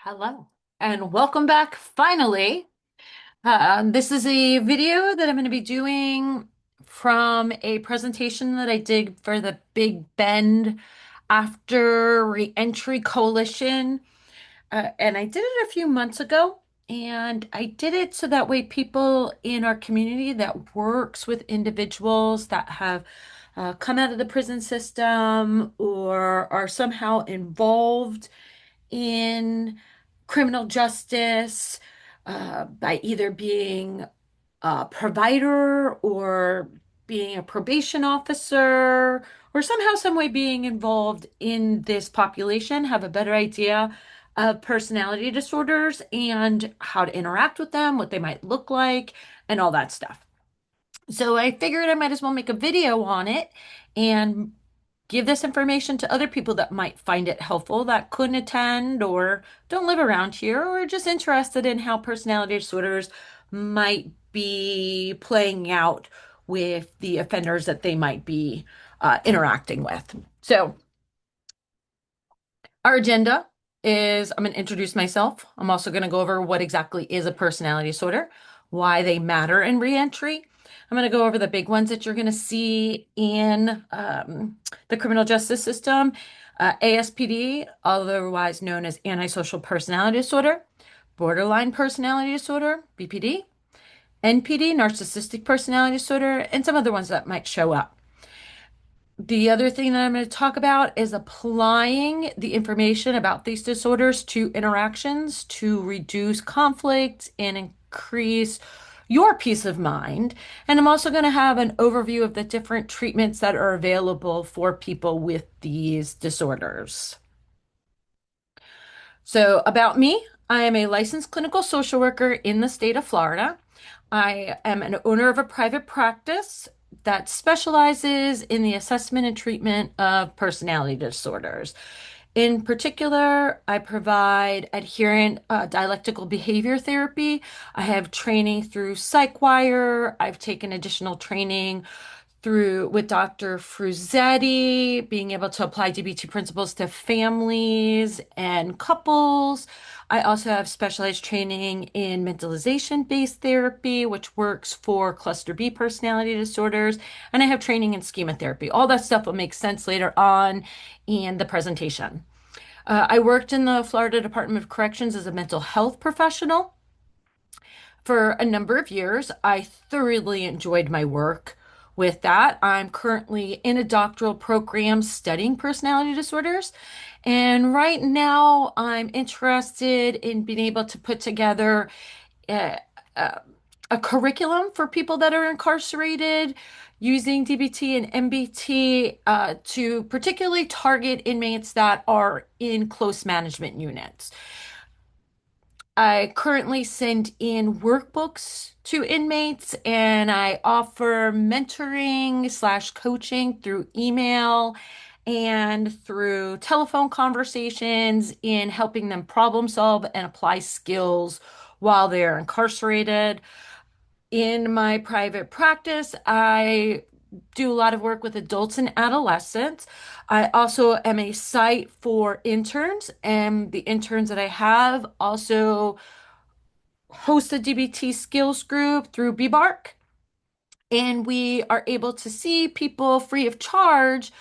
Hello, and welcome back finally. This is a video that I'm going to be doing from a presentation that I did for the Big Bend After Reentry Coalition. And I did it a few months ago, and I did it so that way people in our community that works with individuals that have come out of the prison system or are somehow involved in criminal justice by either being a provider or being a probation officer or somehow, some way being involved in this population, have a better idea of personality disorders and how to interact with them, what they might look like, and all that stuff. So I figured I might as well make a video on it and give this information to other people that might find it helpful that couldn't attend or don't live around here or are just interested in how personality disorders might be playing out with the offenders that they might be interacting with. So, our agenda is I'm going to introduce myself. I'm also going to go over what exactly is a personality disorder, why they matter in reentry. I'm going to go over the big ones that you're going to see in the criminal justice system, ASPD, otherwise known as antisocial personality disorder, borderline personality disorder, BPD, NPD, narcissistic personality disorder, and some other ones that might show up. The other thing that I'm going to talk about is applying the information about these disorders to interactions to reduce conflict and increase your peace of mind. And I'm also going to have an overview of the different treatments that are available for people with these disorders. So, about me, I am a licensed clinical social worker in the state of Florida. I am an owner of a private practice that specializes in the assessment and treatment of personality disorders. In particular, I provide adherent dialectical behavior therapy. I have training through PsychWire. I've taken additional training through with Dr. Fruzetti, being able to apply DBT principles to families and couples. I also have specialized training in mentalization-based therapy, which works for cluster B personality disorders. And I have training in schema therapy. All that stuff will make sense later on in the presentation. I worked in the Florida Department of Corrections as a mental health professional for a number of years. I thoroughly enjoyed my work with that. I'm currently in a doctoral program studying personality disorders. And right now, I'm interested in being able to put together a, a, a curriculum for people that are incarcerated using DBT and MBT to particularly target inmates that are in close management units. I currently send in workbooks to inmates and I offer mentoring slash coaching through email and through telephone conversations in helping them problem solve and apply skills while they're incarcerated. In my private practice, I do a lot of work with adults and adolescents. I also am a site for interns, and the interns that I have also host a DBT skills group through BBARC. And we are able to see people free of charge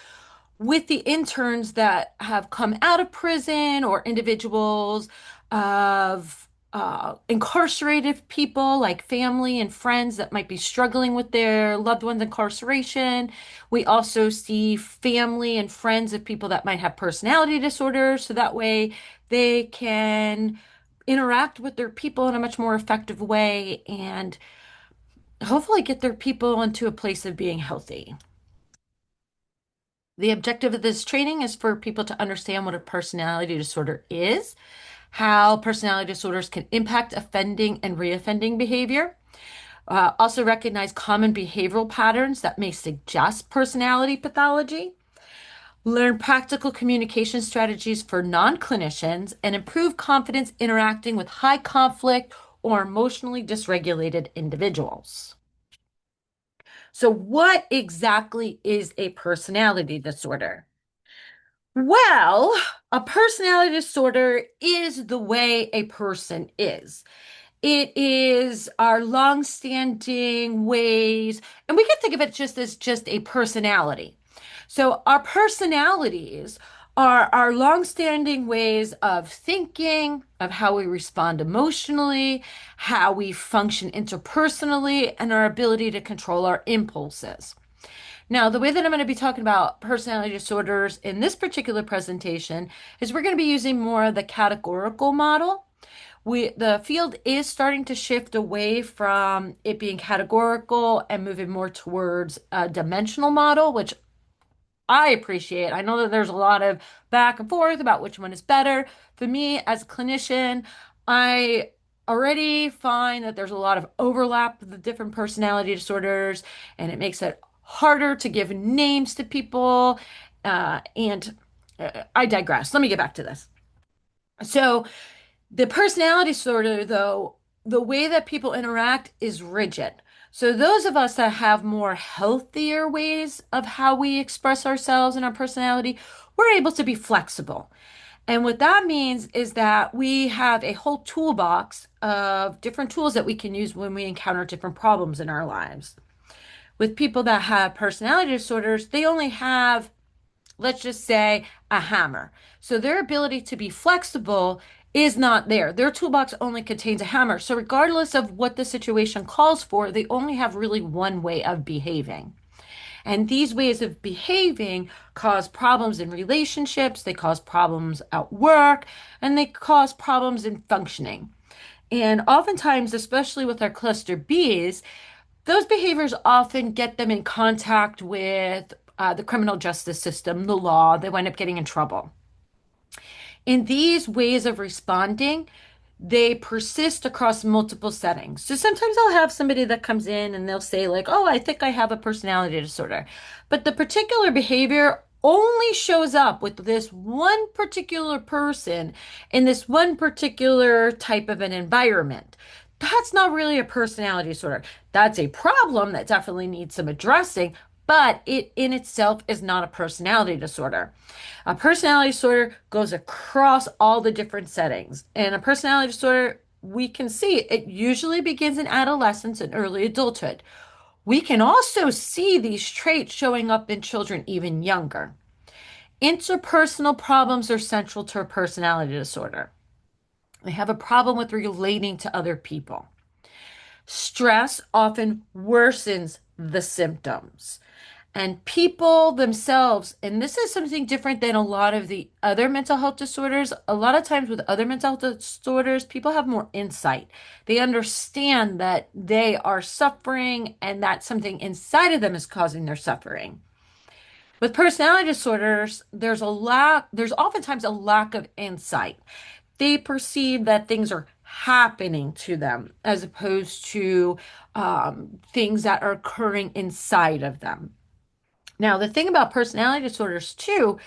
with the interns that have come out of prison or individuals of incarcerated people like family and friends that might be struggling with their loved ones' incarceration. We also see family and friends of people that might have personality disorders, so that way they can interact with their people in a much more effective way and hopefully get their people into a place of being healthy. The objective of this training is for people to understand what a personality disorder is, how personality disorders can impact offending and reoffending behavior, also recognize common behavioral patterns that may suggest personality pathology, learn practical communication strategies for non-clinicians, and improve confidence interacting with high conflict or emotionally dysregulated individuals. So, what exactly is a personality disorder? Well, a personality disorder is the way a person is. It is our long-standing ways, and we can think of it just as just a personality. So our personalities are our long-standing ways of thinking, of how we respond emotionally, how we function interpersonally, and our ability to control our impulses. Now, the way that I'm going to be talking about personality disorders in this particular presentation is we're going to be using more of the categorical model. The field is starting to shift away from it being categorical and moving more towards a dimensional model, which I appreciate. I know that there's a lot of back and forth about which one is better. For me, as a clinician, I already find that there's a lot of overlap with the different personality disorders, and it makes it harder to give names to people. And I digress. Let me get back to this. So, the personality disorder, though, the way that people interact is rigid. So those of us that have more healthier ways of how we express ourselves and our personality, we're able to be flexible. And what that means is that we have a whole toolbox of different tools that we can use when we encounter different problems in our lives. With people that have personality disorders, they only have, let's just say, a hammer. So their ability to be flexible is not there. Their toolbox only contains a hammer. So regardless of what the situation calls for, they only have really one way of behaving. And these ways of behaving cause problems in relationships, they cause problems at work, and they cause problems in functioning. And oftentimes, especially with our cluster Bs, those behaviors often get them in contact with the criminal justice system, the law. They wind up getting in trouble. In these ways of responding, they persist across multiple settings. So sometimes I'll have somebody that comes in and they'll say, like, oh, I think I have a personality disorder. But the particular behavior only shows up with this one particular person in this one particular type of an environment. That's not really a personality disorder. That's a problem that definitely needs some addressing, but it in itself is not a personality disorder. A personality disorder goes across all the different settings. And a personality disorder, we can see it usually begins in adolescence and early adulthood. We can also see these traits showing up in children even younger. Interpersonal problems are central to a personality disorder. They have a problem with relating to other people. Stress often worsens the symptoms. And people themselves, and this is something different than a lot of the other mental health disorders. A lot of times with other mental health disorders, people have more insight. They understand that they are suffering and that something inside of them is causing their suffering. With personality disorders, there's oftentimes a lack of insight. They perceive that things are happening to them as opposed to things that are occurring inside of them. Now, the thing about personality disorders too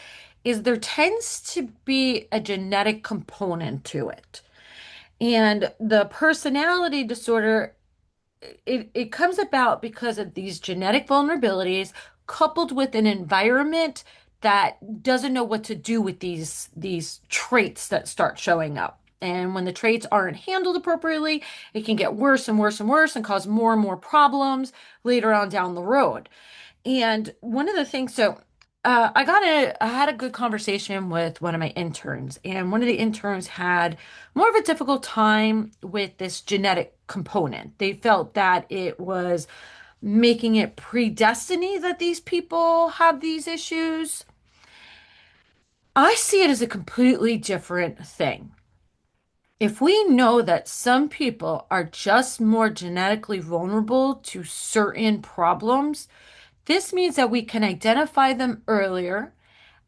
is there tends to be a genetic component to it. And the personality disorder, it comes about because of these genetic vulnerabilities coupled with an environment that doesn't know what to do with these traits that start showing up. And when the traits aren't handled appropriately, it can get worse and worse and worse and cause more and more problems later on down the road. And one of the things, I had a good conversation with one of my interns, and one of the interns had more of a difficult time with this genetic component. They felt that it was making it predestiny that these people have these issues. I see it as a completely different thing. If we know that some people are just more genetically vulnerable to certain problems, this means that we can identify them earlier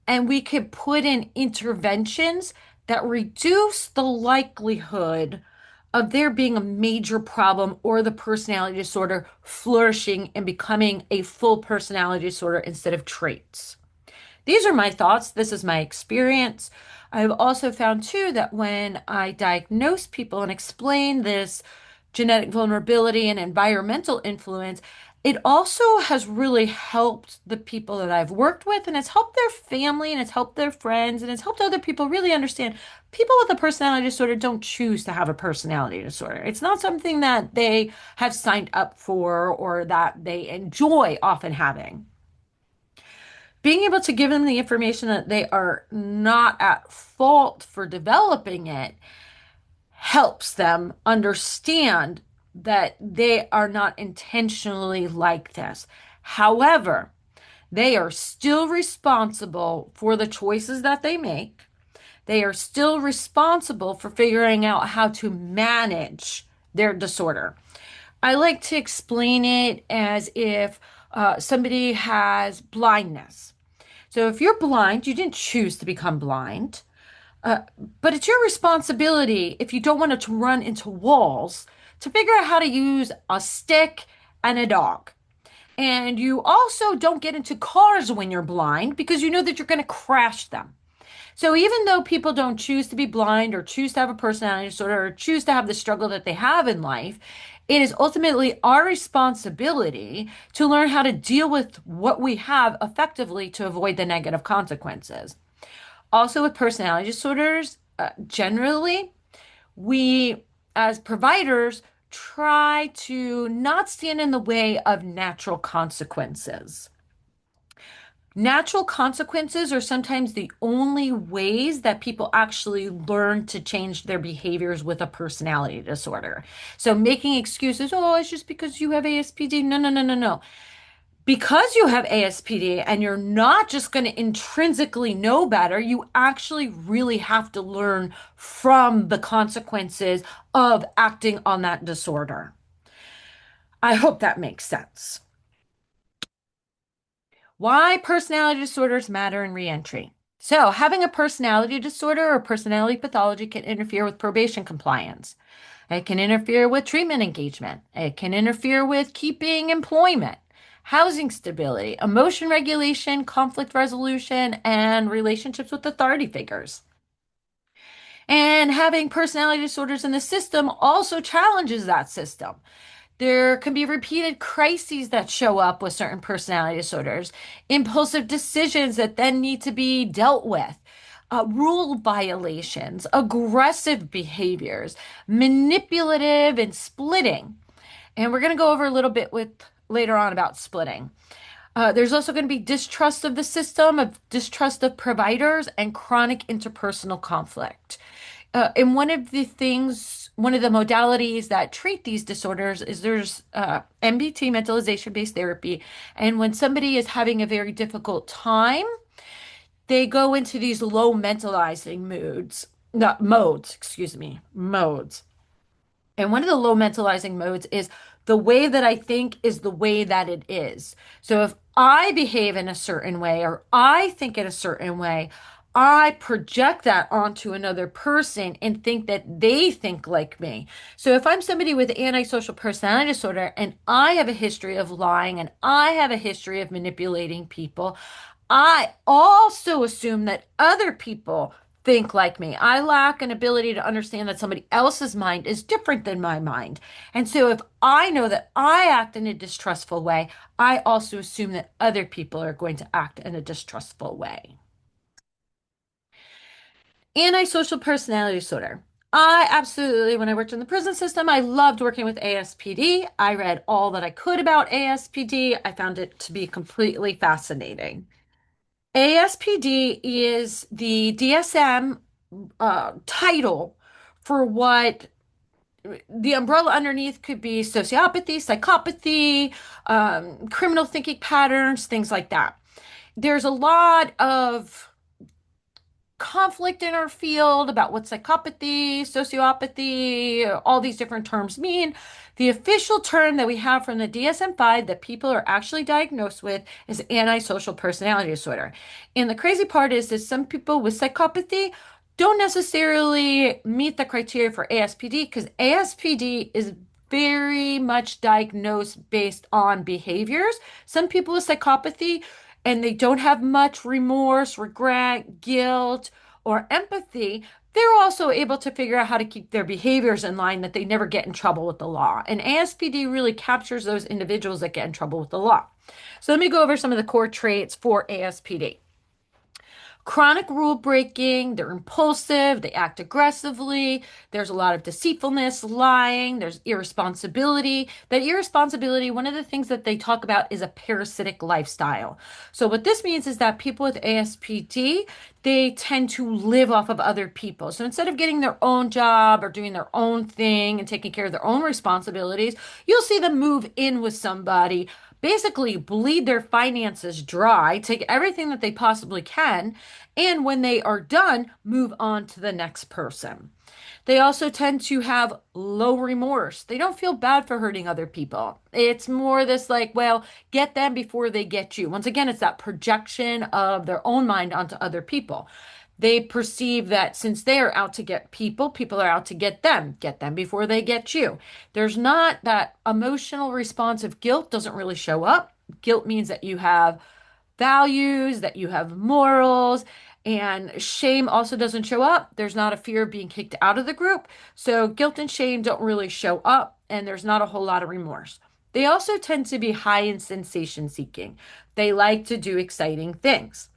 and we could put in interventions that reduce the likelihood of there being a major problem or the personality disorder flourishing and becoming a full personality disorder instead of traits. These are my thoughts. This is my experience. I've also found too that when I diagnose people and explain this genetic vulnerability and environmental influence, It also has really helped the people that I've worked with, and it's helped their family, and it's helped their friends, and it's helped other people really understand people with a personality disorder don't choose to have a personality disorder. It's not something that they have signed up for or that they enjoy often having. Being able to give them the information that they are not at fault for developing it helps them understand that they are not intentionally like this. However, they are still responsible for the choices that they make. They are still responsible for figuring out how to manage their disorder. I like to explain it as if somebody has blindness. So if you're blind, you didn't choose to become blind. Uh, but it's your responsibility if you don't want it to run into walls to figure out how to use a stick and a dog. And you also don't get into cars when you're blind because you know that you're going to crash them. So even though people don't choose to be blind or choose to have a personality disorder or choose to have the struggle that they have in life, it is ultimately our responsibility to learn how to deal with what we have effectively to avoid the negative consequences. Also, with personality disorders, generally, we as providers try to not stand in the way of natural consequences. Natural consequences are sometimes the only ways that people actually learn to change their behaviors with a personality disorder. So making excuses, oh, it's just because you have ASPD. No, no, no, no, no. Because you have ASPD and you're not just going to intrinsically know better, you actually really have to learn from the consequences of acting on that disorder. I hope that makes sense. Why personality disorders matter in reentry. So, having a personality disorder or personality pathology can interfere with probation compliance. It can interfere with treatment engagement. It can interfere with keeping employment, housing stability, emotion regulation, conflict resolution, and relationships with authority figures. And having personality disorders in the system also challenges that system. There can be repeated crises that show up with certain personality disorders, impulsive decisions that then need to be dealt with, rule violations, aggressive behaviors, manipulative, and splitting. And we're going to go over a little bit with later on about splitting. There's also going to be distrust of the system, of distrust of providers, and chronic interpersonal conflict. And one of the modalities that treat these disorders is there's MBT, mentalization-based therapy. And when somebody is having a very difficult time, they go into these low mentalizing moods, not modes, excuse me, modes. And one of the low mentalizing modes is the way that I think is the way that it is. So if I behave in a certain way or I think in a certain way, I project that onto another person and think that they think like me. So if I'm somebody with antisocial personality disorder and I have a history of lying and I have a history of manipulating people, I also assume that other people think like me. I lack an ability to understand that somebody else's mind is different than my mind. And so if I know that I act in a distrustful way, I also assume that other people are going to act in a distrustful way. Antisocial personality disorder. I absolutely, when I worked in the prison system, I loved working with ASPD. I read all that I could about ASPD. I found it to be completely fascinating. ASPD is the DSM title for what the umbrella underneath could be sociopathy, psychopathy, criminal thinking patterns, things like that. There's a lot of conflict in our field about what psychopathy, sociopathy, all these different terms mean. The official term that we have from the DSM-5 that people are actually diagnosed with is antisocial personality disorder. And the crazy part is that some people with psychopathy don't necessarily meet the criteria for ASPD because ASPD is very much diagnosed based on behaviors. Some people with psychopathy and they don't have much remorse, regret, guilt, or empathy, they're also able to figure out how to keep their behaviors in line that they never get in trouble with the law. And ASPD really captures those individuals that get in trouble with the law. So let me go over some of the core traits for ASPD. Chronic rule breaking, they're impulsive, they act aggressively, there's a lot of deceitfulness, lying, there's irresponsibility. That irresponsibility, one of the things that they talk about is a parasitic lifestyle. So what this means is that people with ASPD, they tend to live off of other people. So instead of getting their own job or doing their own thing and taking care of their own responsibilities, you'll see them move in with somebody, basically bleed their finances dry, take everything that they possibly can, and when they are done, move on to the next person. They also tend to have low remorse. They don't feel bad for hurting other people. It's more this like, well, get them before they get you. Once again, it's that projection of their own mind onto other people. They perceive that since they are out to get people, people are out to get them before they get you. There's not that emotional response of guilt doesn't really show up. Guilt means that you have values, that you have morals, and shame also doesn't show up. There's not a fear of being kicked out of the group. So guilt and shame don't really show up, and there's not a whole lot of remorse. They also tend to be high in sensation seeking. They like to do exciting things.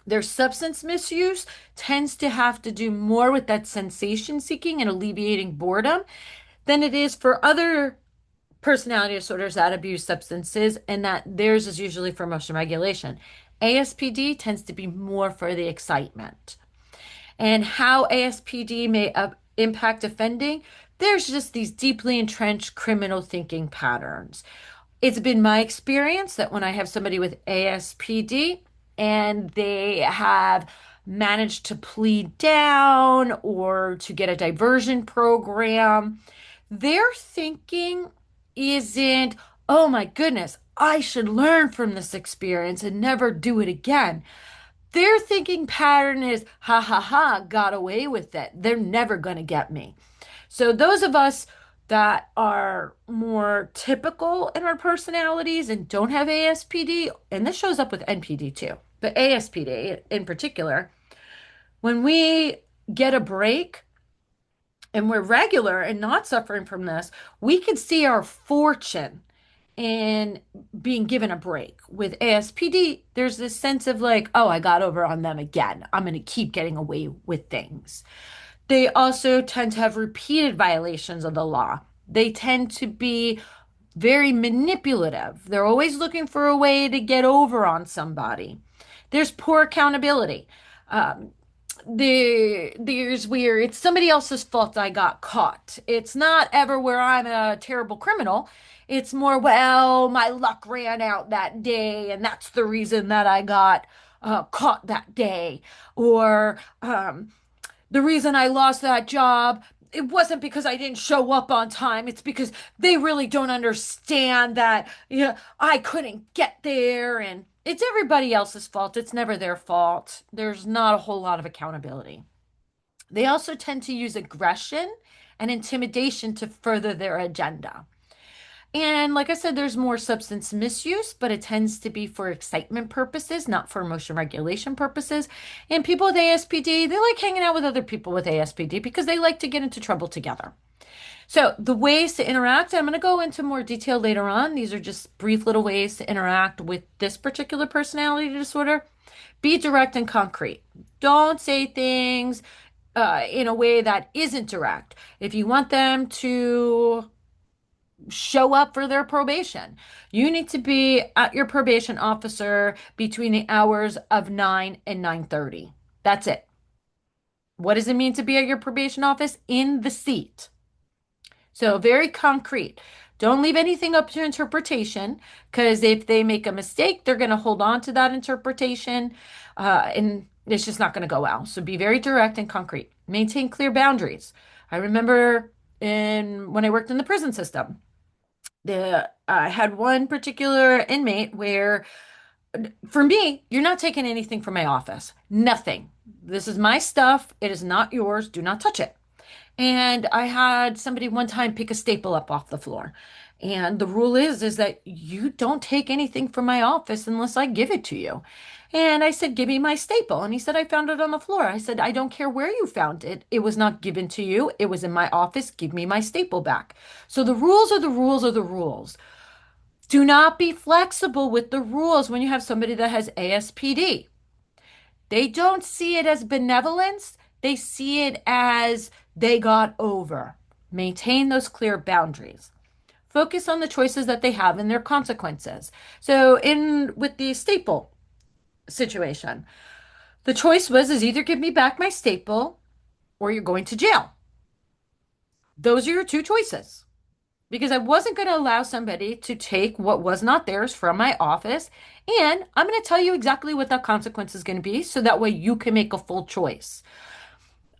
Their substance misuse tends to have to do more with that sensation seeking and alleviating boredom than it is for other personality disorders that abuse substances, and that theirs is usually for emotion regulation. ASPD tends to be more for the excitement. And how ASPD may impact offending, there's just these deeply entrenched criminal thinking patterns. It's been my experience that when I have somebody with ASPD and they have managed to plead down or to get a diversion program, their thinking isn't, oh my goodness, I should learn from this experience and never do it again. Their thinking pattern is, ha ha ha, got away with it. They're never going to get me. So, those of us that are more typical in our personalities and don't have ASPD, and this shows up with NPD too, but ASPD in particular, when we get a break, and we're regular and not suffering from this, we can see our fortune in being given a break. With ASPD, there's this sense of like, oh, I got over on them again. I'm going to keep getting away with things. They also tend to have repeated violations of the law. They tend to be very manipulative. They're always looking for a way to get over on somebody. There's poor accountability. Um, there's where it's somebody else's fault I got caught. It's not ever where I'm a terrible criminal. It's more, well, my luck ran out that day, and that's the reason that I got caught that day. Or the reason I lost that job, it wasn't because I didn't show up on time. It's because they really don't understand that, I couldn't get there, and it's everybody else's fault. It's never their fault. There's not a whole lot of accountability. They also tend to use aggression and intimidation to further their agenda. And like I said, there's more substance misuse, but it tends to be for excitement purposes, not for emotion regulation purposes. And people with ASPD, they like hanging out with other people with ASPD because they like to get into trouble together. So the ways to interact, I'm going to go into more detail later on. These are just brief little ways to interact with this particular personality disorder. Be direct and concrete. Don't say things in a way that isn't direct. If you want them to show up for their probation, you need to be at your probation officer between the hours of 9 and 9:30. That's it. What does it mean to be at your probation office? In the seat. So very concrete. Don't leave anything up to interpretation, because if they make a mistake, they're going to hold on to that interpretation, and it's just not going to go well. So be very direct and concrete. Maintain clear boundaries. I remember when I worked in the prison system, I had one particular inmate where, for me, you're not taking anything from my office. Nothing. This is my stuff. It is not yours. Do not touch it. And I had somebody one time pick a staple up off the floor. And the rule is that you don't take anything from my office unless I give it to you. And I said, give me my staple. And he said, I found it on the floor. I said, I don't care where you found it. It was not given to you. It was in my office. Give me my staple back. So the rules are the rules are the rules. Do not be flexible with the rules when you have somebody that has ASPD. They don't see it as benevolence. They see it as they got over. Maintain those clear boundaries. Focus on the choices that they have and their consequences. So in with the staple situation, the choice was is either give me back my staple or you're going to jail. Those are your two choices. Because I wasn't going to allow somebody to take what was not theirs from my office. And I'm going to tell you exactly what that consequence is going to be so that way you can make a full choice.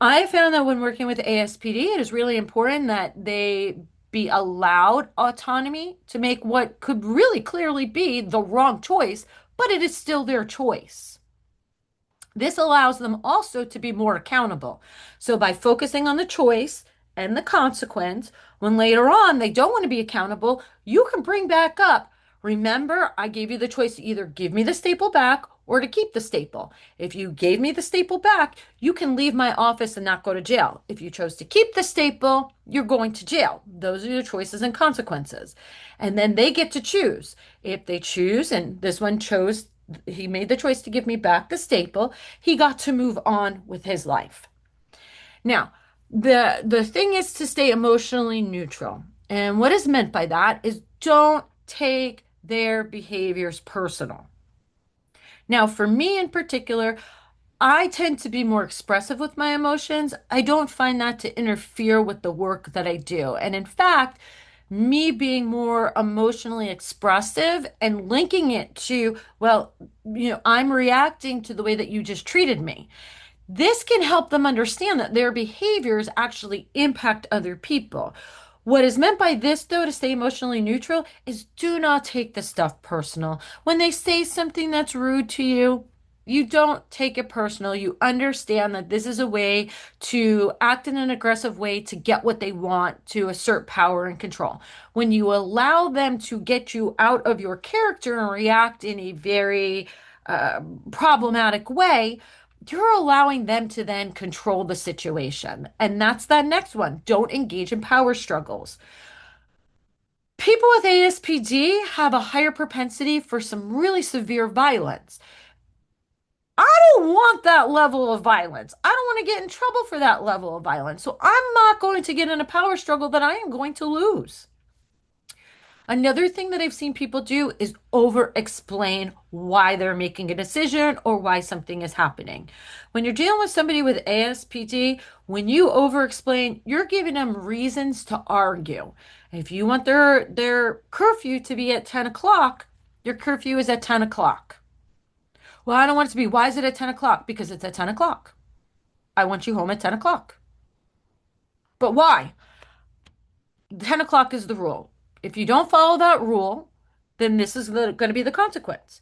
I found that when working with ASPD, it is really important that they be allowed autonomy to make what could really clearly be the wrong choice, but it is still their choice. This allows them also to be more accountable. So by focusing on the choice and the consequence, when later on they don't want to be accountable, you can bring back up. Remember, I gave you the choice to either give me the staple back or to keep the staple. If you gave me the staple back, you can leave my office and not go to jail. If you chose to keep the staple, you're going to jail. Those are your choices and consequences. And then they get to choose. If they choose, and this one chose, he made the choice to give me back the staple, he got to move on with his life. Now, the thing is to stay emotionally neutral. And what is meant by that is don't take their behaviors personal. Now, for me in particular, I tend to be more expressive with my emotions. I don't find that to interfere with the work that I do. And in fact, me being more emotionally expressive and linking it to, well, I'm reacting to the way that you just treated me. This can help them understand that their behaviors actually impact other people. What is meant by this, though, to stay emotionally neutral, is do not take the stuff personal. When they say something that's rude to you, you don't take it personal. You understand that this is a way to act in an aggressive way to get what they want, to assert power and control. When you allow them to get you out of your character and react in a very problematic way, you're allowing them to then control the situation. And that's that next one. Don't engage in power struggles. People with ASPD have a higher propensity for some really severe violence. I don't want that level of violence. I don't want to get in trouble for that level of violence. So I'm not going to get in a power struggle that I am going to lose. Another thing that I've seen people do is over explain why they're making a decision or why something is happening. When you're dealing with somebody with ASPD, when you over explain, you're giving them reasons to argue. If you want their curfew to be at 10 o'clock, your curfew is at 10 o'clock. Well, I don't want it to be. Why is it at 10 o'clock? Because it's at 10 o'clock. I want you home at 10 o'clock. But why? 10 o'clock is the rule. If you don't follow that rule, then this is going to be the consequence.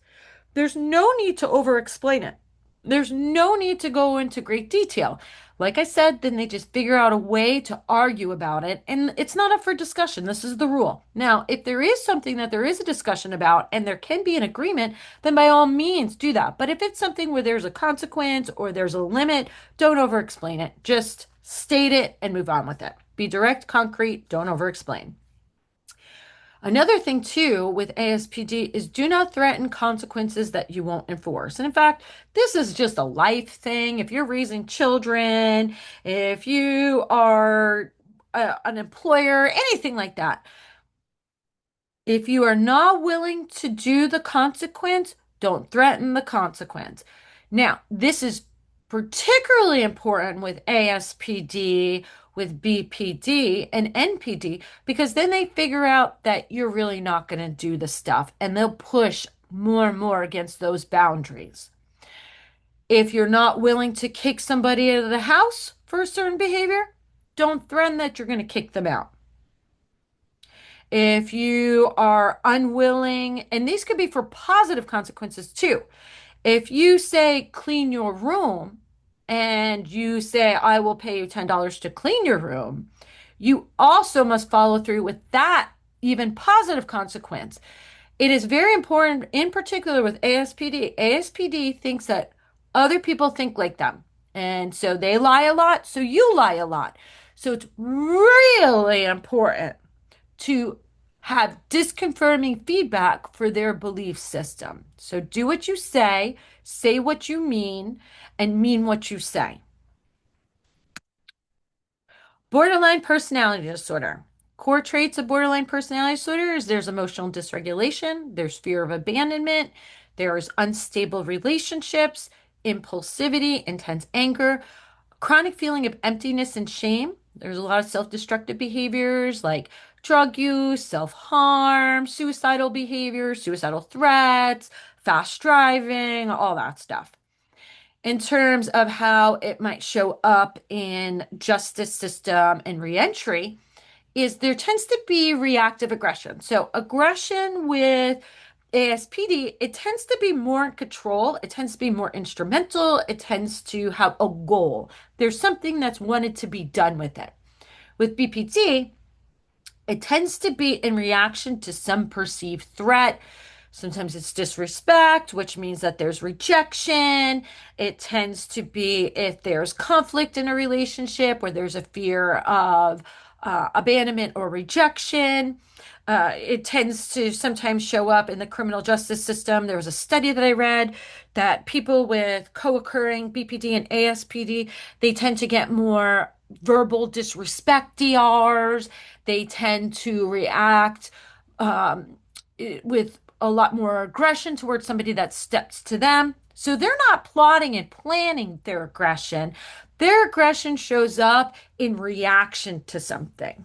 There's no need to over explain it. There's no need to go into great detail. Like I said, then they just figure out a way to argue about it, and it's not up for discussion. This is the rule. Now, if there is something that there is a discussion about and there can be an agreement, then by all means do that. But if it's something where there's a consequence or there's a limit, don't over explain it. Just state it and move on with it. Be direct, concrete, don't over explain. Another thing, too, with ASPD is do not threaten consequences that you won't enforce. And in fact, this is just a life thing. If you're raising children, if you are an employer, anything like that, if you are not willing to do the consequence, don't threaten the consequence. Now, this is particularly important with ASPD, with BPD, and NPD, because then they figure out that you're really not going to do the stuff and they'll push more and more against those boundaries. If you're not willing to kick somebody out of the house for a certain behavior, don't threaten that you're going to kick them out. If you are unwilling, and these could be for positive consequences too. If you say clean your room and you say I will pay you $10 to clean your room, you also must follow through with that even positive consequence. It is very important, in particular with ASPD. ASPD thinks that other people think like them. And so they lie a lot, so you lie a lot. So it's really important to have disconfirming feedback for their belief system. So do what you say what you and mean what you say. Borderline personality disorder. Core traits of borderline personality disorder is there's emotional dysregulation, there's fear of abandonment, there's unstable relationships, impulsivity, intense anger, chronic feeling of emptiness and shame. There's a lot of self-destructive behaviors like drug use, self-harm, suicidal behavior, suicidal threats, fast driving, all that stuff. In terms of how it might show up in justice system and reentry, is there tends to be reactive aggression. So aggression with ASPD, it tends to be more in control. It tends to be more instrumental. It tends to have a goal. There's something that's wanted to be done with it. With BPD, it tends to be in reaction to some perceived threat. Sometimes it's disrespect, which means that there's rejection. It tends to be if there's conflict in a relationship where there's a fear of abandonment or rejection. It tends to sometimes show up in the criminal justice system. There was a study that I read that people with co-occurring BPD and ASPD, they tend to get more verbal disrespect DRs. They tend to react um, with a lot more aggression towards somebody that steps to them. So they're not plotting and planning their aggression. Their aggression shows up in reaction to something.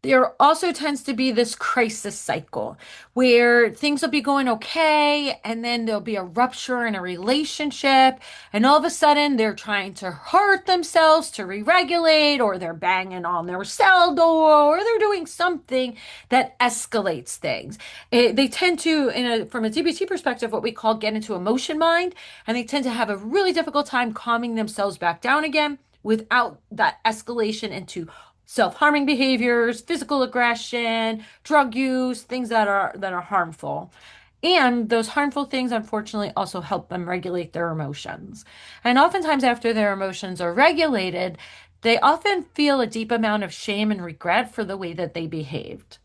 There also tends to be this crisis cycle where things will be going okay, and then there'll be a rupture in a relationship, and all of a sudden they're trying to hurt themselves to re-regulate, or they're banging on their cell door, or they're doing something that escalates things. They tend to, from a DBT perspective, what we call get into emotion mind, and they tend to have a really difficult time calming themselves back down again without that escalation into self-harming behaviors, physical aggression, drug use, things that are harmful. And those harmful things, unfortunately, also help them regulate their emotions. And oftentimes, after their emotions are regulated, they often feel a deep amount of shame and regret for the way that they behaved.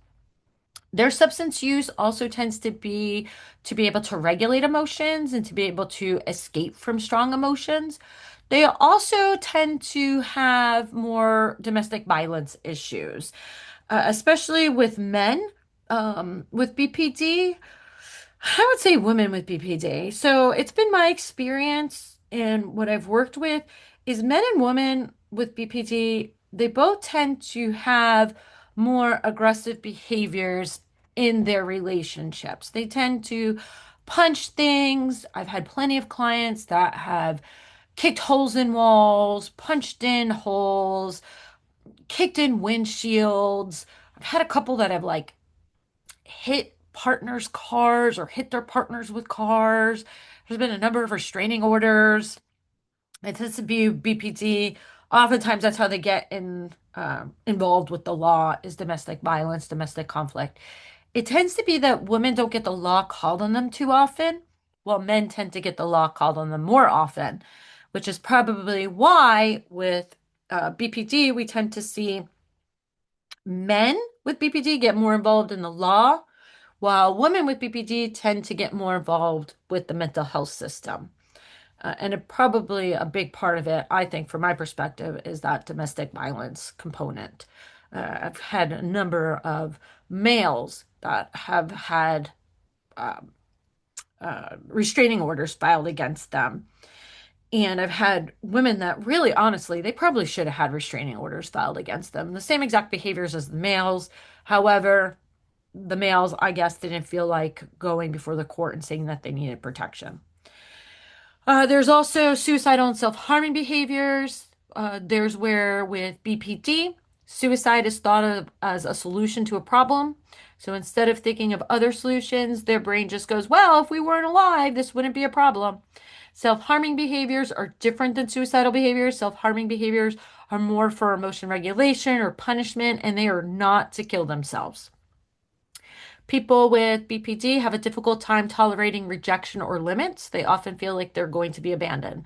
Their substance use also tends to be able to regulate emotions and to be able to escape from strong emotions. They also tend to have more domestic violence issues, especially with men with BPD. I would say women with BPD. So it's been my experience and what I've worked with is men and women with BPD, they both tend to have more aggressive behaviors in their relationships. They tend to punch things. I've had plenty of clients that have kicked holes in walls, punched in holes, kicked in windshields. I've had a couple that have like hit partners' cars or hit their partners with cars. There's been a number of restraining orders. It tends to be BPD. Oftentimes, that's how they get involved with the law is domestic violence, domestic conflict. It tends to be that women don't get the law called on them too often, while men tend to get the law called on them more often, which is probably why with BPD, we tend to see men with BPD get more involved in the law, while women with BPD tend to get more involved with the mental health system. Probably a big part of it, I think, from my perspective, is that domestic violence component. I've had a number of males that have had um, restraining orders filed against them. And I've had women that really, honestly, they probably should have had restraining orders filed against them. The same exact behaviors as the males. However, the males, I guess, didn't feel like going before the court and saying that they needed protection. There's also suicidal and self-harming behaviors. There's where with BPD, suicide is thought of as a solution to a problem. So instead of thinking of other solutions, their brain just goes, well, if we weren't alive, this wouldn't be a problem. Self-harming behaviors are different than suicidal behaviors. Self-harming behaviors are more for emotion regulation or punishment, and they are not to kill themselves. People with BPD have a difficult time tolerating rejection or limits. They often feel like they're going to be abandoned.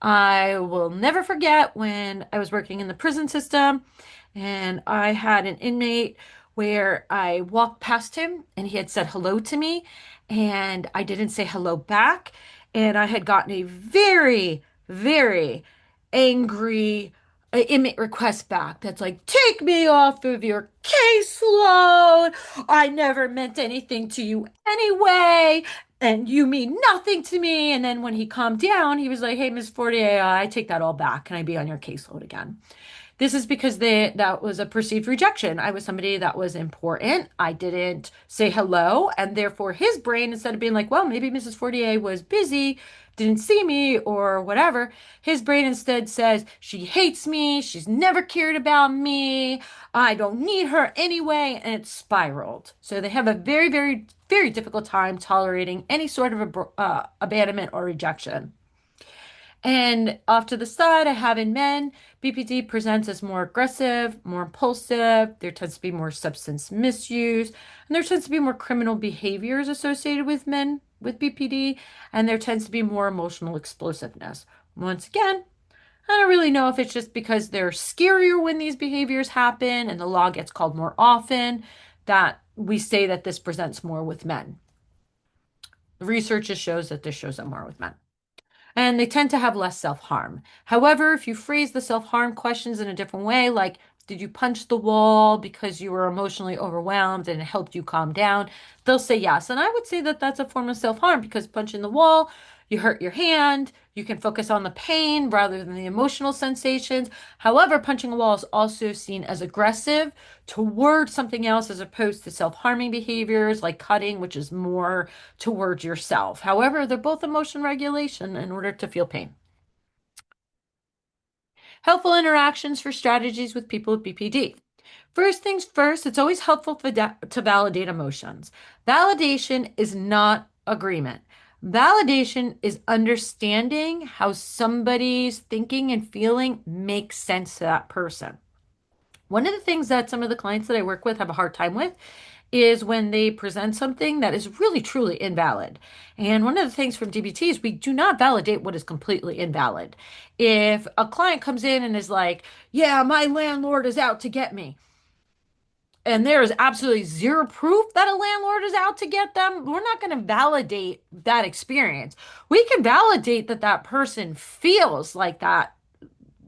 I will never forget when I was working in the prison system and I had an inmate where I walked past him and he had said hello to me and I didn't say hello back. And I had gotten a very, very angry inmate request back that's like, take me off of your caseload. I never meant anything to you anyway. And you mean nothing to me. And then when he calmed down, he was like, hey, Miss Fortier, I take that all back. Can I be on your caseload again? This is because that was a perceived rejection. I was somebody that was important. I didn't say hello, and therefore his brain, instead of being like, well, maybe Mrs. Fortier was busy, didn't see me, or whatever, his brain instead says, she hates me, she's never cared about me, I don't need her anyway, and it spiraled. So they have a very, very, very difficult time tolerating any sort of abandonment or rejection. And off to the side, I have in men, BPD presents as more aggressive, more impulsive. There tends to be more substance misuse, and there tends to be more criminal behaviors associated with men with BPD, and there tends to be more emotional explosiveness. Once again, I don't really know if it's just because they're scarier when these behaviors happen and the law gets called more often that we say that this presents more with men. The research just shows that this shows up more with men, and they tend to have less self-harm. However, if you phrase the self-harm questions in a different way, like, did you punch the wall because you were emotionally overwhelmed and it helped you calm down? They'll say yes. And I would say that that's a form of self-harm because punching the wall, you hurt your hand, you can focus on the pain rather than the emotional sensations. However, punching a wall is also seen as aggressive towards something else as opposed to self-harming behaviors like cutting, which is more towards yourself. However, they're both emotion regulation in order to feel pain. Helpful interactions for strategies with people with BPD. First things first, it's always helpful to validate emotions. Validation is not agreement. Validation is understanding how somebody's thinking and feeling makes sense to that person. One of the things that some of the clients that I work with have a hard time with is when they present something that is really truly invalid. And one of the things from DBT is we do not validate what is completely invalid. If a client comes in and is like, yeah, my landlord is out to get me, and there is absolutely zero proof that a landlord is out to get them, we're not going to validate that experience. We can validate that that person feels like that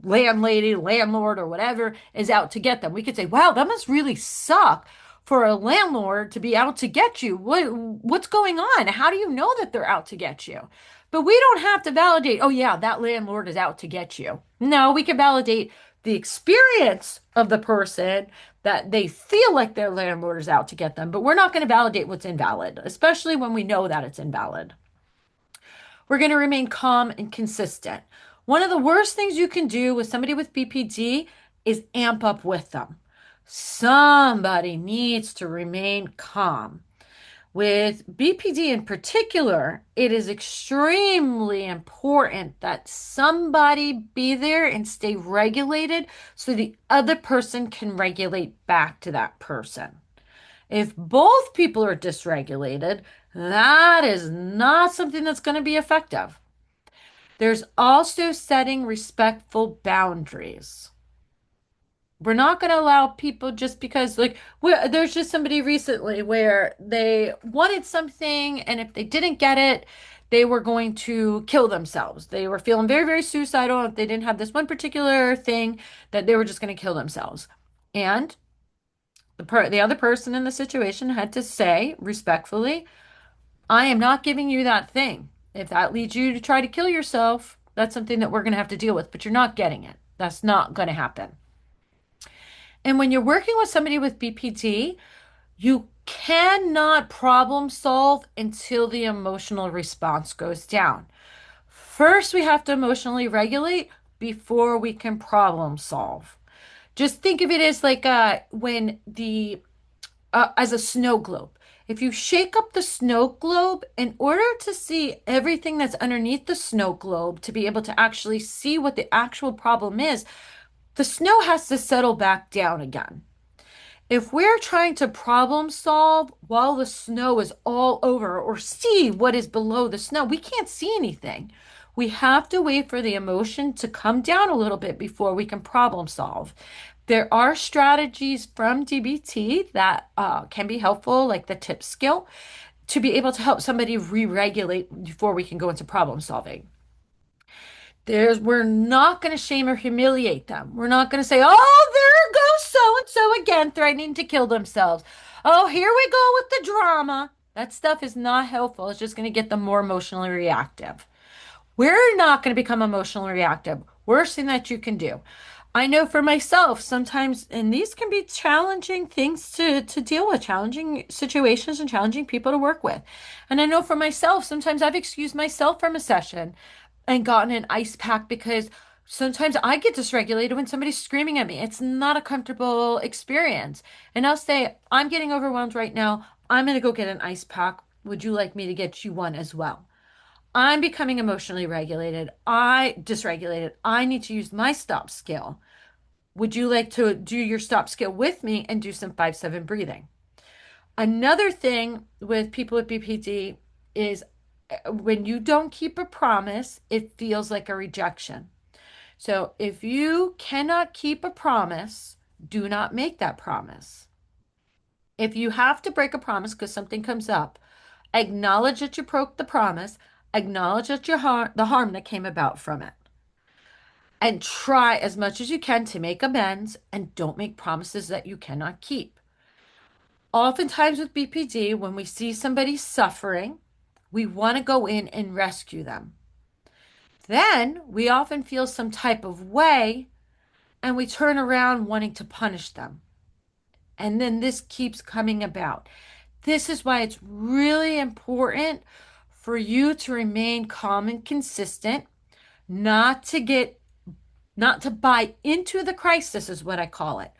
landlady, landlord, or whatever is out to get them. We could say, wow, that must really suck for a landlord to be out to get you. What's going on? How do you know that they're out to get you? But we don't have to validate, oh, yeah, that landlord is out to get you. No, we can validate the experience of the person that they feel like their landlord is out to get them, but we're not going to validate what's invalid, especially when we know that it's invalid. We're going to remain calm and consistent. One of the worst things you can do with somebody with BPD is amp up with them. Somebody needs to remain calm. With BPD in particular, it is extremely important that somebody be there and stay regulated so the other person can regulate back to that person. If both people are dysregulated, that is not something that's going to be effective. There's also setting respectful boundaries. We're not going to allow people just because, like, there's just somebody recently where they wanted something, and if they didn't get it, they were going to kill themselves. They were feeling very, very suicidal. If they didn't have this one particular thing, that they were just going to kill themselves. And the other person in the situation had to say respectfully, I am not giving you that thing. If that leads you to try to kill yourself, that's something that we're going to have to deal with, but you're not getting it. That's not going to happen. And when you're working with somebody with BPD, you cannot problem solve until the emotional response goes down. First, we have to emotionally regulate before we can problem solve. Just think of it as like when the as a snow globe. If you shake up the snow globe, in order to see everything that's underneath the snow globe, to be able to actually see what the actual problem is, The snow has to settle back down again. If we're trying to problem solve while the snow is all over or see what is below the snow, we can't see anything. We have to wait for the emotion to come down a little bit before we can problem solve. There are strategies from DBT that can be helpful, like the tip skill, to be able to help somebody re-regulate before we can go into problem solving. We're not going to shame or humiliate them. We're not going to say, oh, there goes so and so again, threatening to kill themselves. Oh, here we go with the drama. That stuff is not helpful. It's just going to get them more emotionally reactive. We're not going to become emotionally reactive. Worst thing that you can do. I know for myself, sometimes, and these can be challenging things to deal with, challenging situations and challenging people to work with. And I know for myself, sometimes I've excused myself from a session and gotten an ice pack because sometimes I get dysregulated when somebody's screaming at me. It's not a comfortable experience. And I'll say, I'm getting overwhelmed right now. I'm going to go get an ice pack. Would you like me to get you one as well? I'm becoming emotionally regulated. I dysregulated. I need to use my stop skill. Would you like to do your stop skill with me and do some 5-7 breathing? Another thing with people with BPD is when you don't keep a promise, it feels like a rejection. So if you cannot keep a promise, do not make that promise. If you have to break a promise because something comes up, acknowledge that you broke the promise, acknowledge that the harm that came about from it, and try as much as you can to make amends and don't make promises that you cannot keep. Oftentimes with BPD, when we see somebody suffering, we want to go in and rescue them. Then we often feel some type of way and we turn around wanting to punish them. And then this keeps coming about. This is why it's really important for you to remain calm and consistent, not to get, not to buy into the crisis, is what I call it.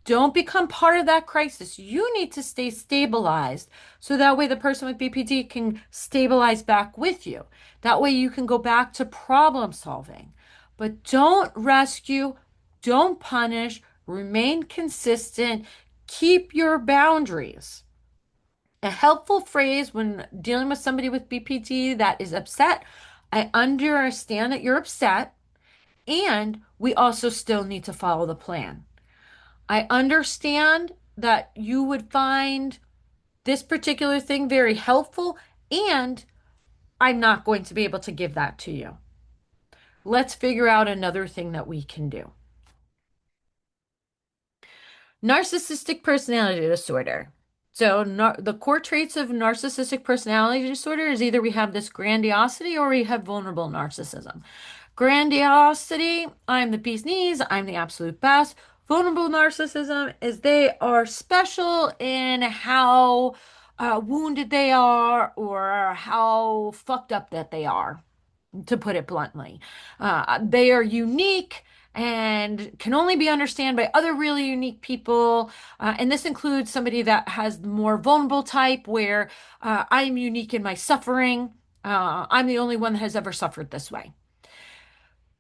Don't become part of that crisis. You need to stay stabilized so that way the person with BPD can stabilize back with you. That way you can go back to problem solving. But don't rescue, don't punish, remain consistent, keep your boundaries. A helpful phrase when dealing with somebody with BPD that is upset, I understand that you're upset, and we also still need to follow the plan. I understand that you would find this particular thing very helpful, and I'm not going to be able to give that to you. Let's figure out another thing that we can do. Narcissistic personality disorder. So, the core traits of narcissistic personality disorder is either we have this grandiosity or we have vulnerable narcissism. Grandiosity, I'm the bee's knees, I'm the absolute best. Vulnerable narcissism is they are special in how wounded they are or how fucked up that they are, to put it bluntly. They are unique and can only be understood by other really unique people. And this includes somebody that has the more vulnerable type, where I'm unique in my suffering. I'm the only one that has ever suffered this way.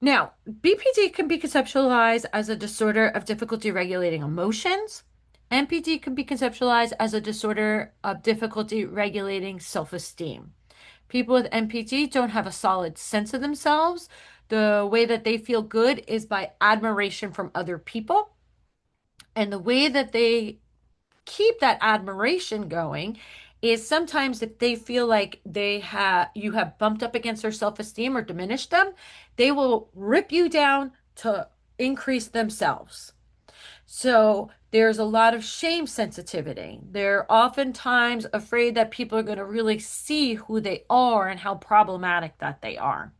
Now, BPD can be conceptualized as a disorder of difficulty regulating emotions. NPD can be conceptualized as a disorder of difficulty regulating self-esteem. People with NPD don't have a solid sense of themselves. The way that they feel good is by admiration from other people. And the way that they keep that admiration going is sometimes if they feel like you have bumped up against their self-esteem or diminished them, they will rip you down to increase themselves. So there's a lot of shame sensitivity. They're oftentimes afraid that people are going to really see who they are and how problematic that they are.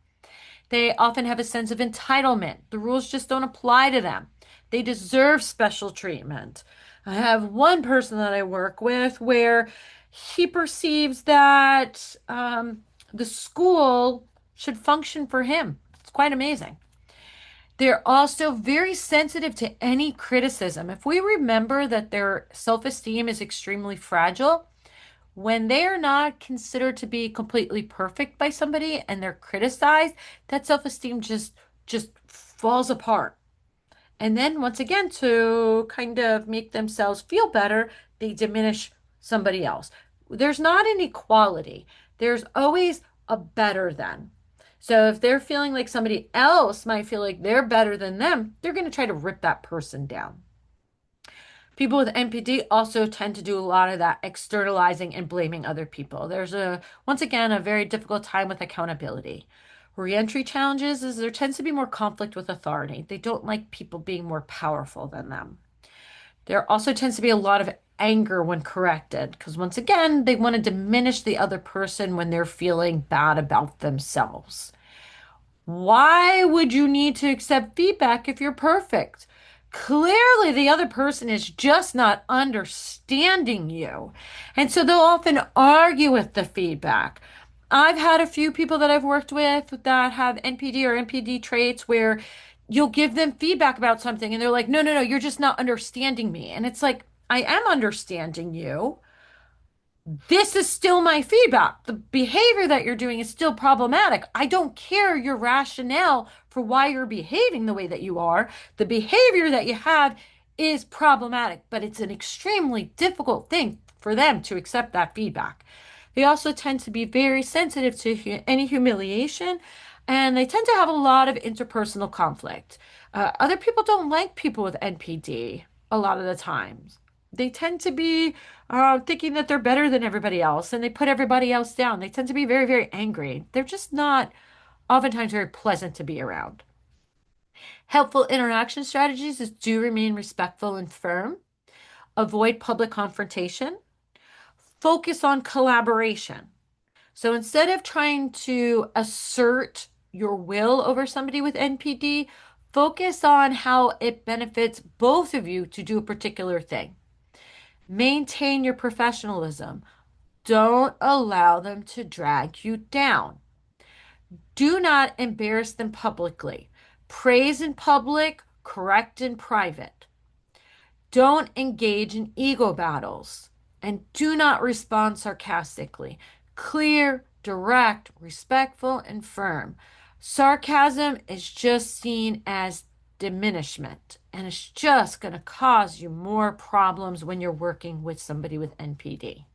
They often have a sense of entitlement. The rules just don't apply to them. They deserve special treatment. I have one person that I work with where he perceives that the school should function for him. It's quite amazing. They're also very sensitive to any criticism. If we remember that their self-esteem is extremely fragile, when they are not considered to be completely perfect by somebody and they're criticized, that self-esteem just falls apart. And then once again, to kind of make themselves feel better, they diminish somebody else. There's not an equality. There's always a better than. So if they're feeling like somebody else might feel like they're better than them, they're going to try to rip that person down. People with NPD also tend to do a lot of that externalizing and blaming other people. There's once again, a very difficult time with accountability. Reentry challenges is there tends to be more conflict with authority. They don't like people being more powerful than them. There also tends to be a lot of anger when corrected because once again, they want to diminish the other person when they're feeling bad about themselves. Why would you need to accept feedback if you're perfect? Clearly, the other person is just not understanding you. And so they'll often argue with the feedback. I've had a few people that I've worked with that have NPD or NPD traits where you'll give them feedback about something and they're like, no, no, no, you're just not understanding me. And it's like, I am understanding you. This is still my feedback. The behavior that you're doing is still problematic. I don't care your rationale for why you're behaving the way that you are. The behavior that you have is problematic, but it's an extremely difficult thing for them to accept that feedback. They also tend to be very sensitive to any humiliation, and they tend to have a lot of interpersonal conflict. Other people don't like people with NPD a lot of the times. They tend to be thinking that they're better than everybody else and they put everybody else down. They tend to be very, very angry. They're just not oftentimes very pleasant to be around. Helpful interaction strategies is do remain respectful and firm, avoid public confrontation, focus on collaboration. So instead of trying to assert your will over somebody with NPD, focus on how it benefits both of you to do a particular thing. Maintain your professionalism. Don't allow them to drag you down. Do not embarrass them publicly. Praise in public, correct in private. Don't engage in ego battles. And do not respond sarcastically. Clear, direct, respectful, and firm. Sarcasm is just seen as diminishment, and it's just going to cause you more problems when you're working with somebody with NPD.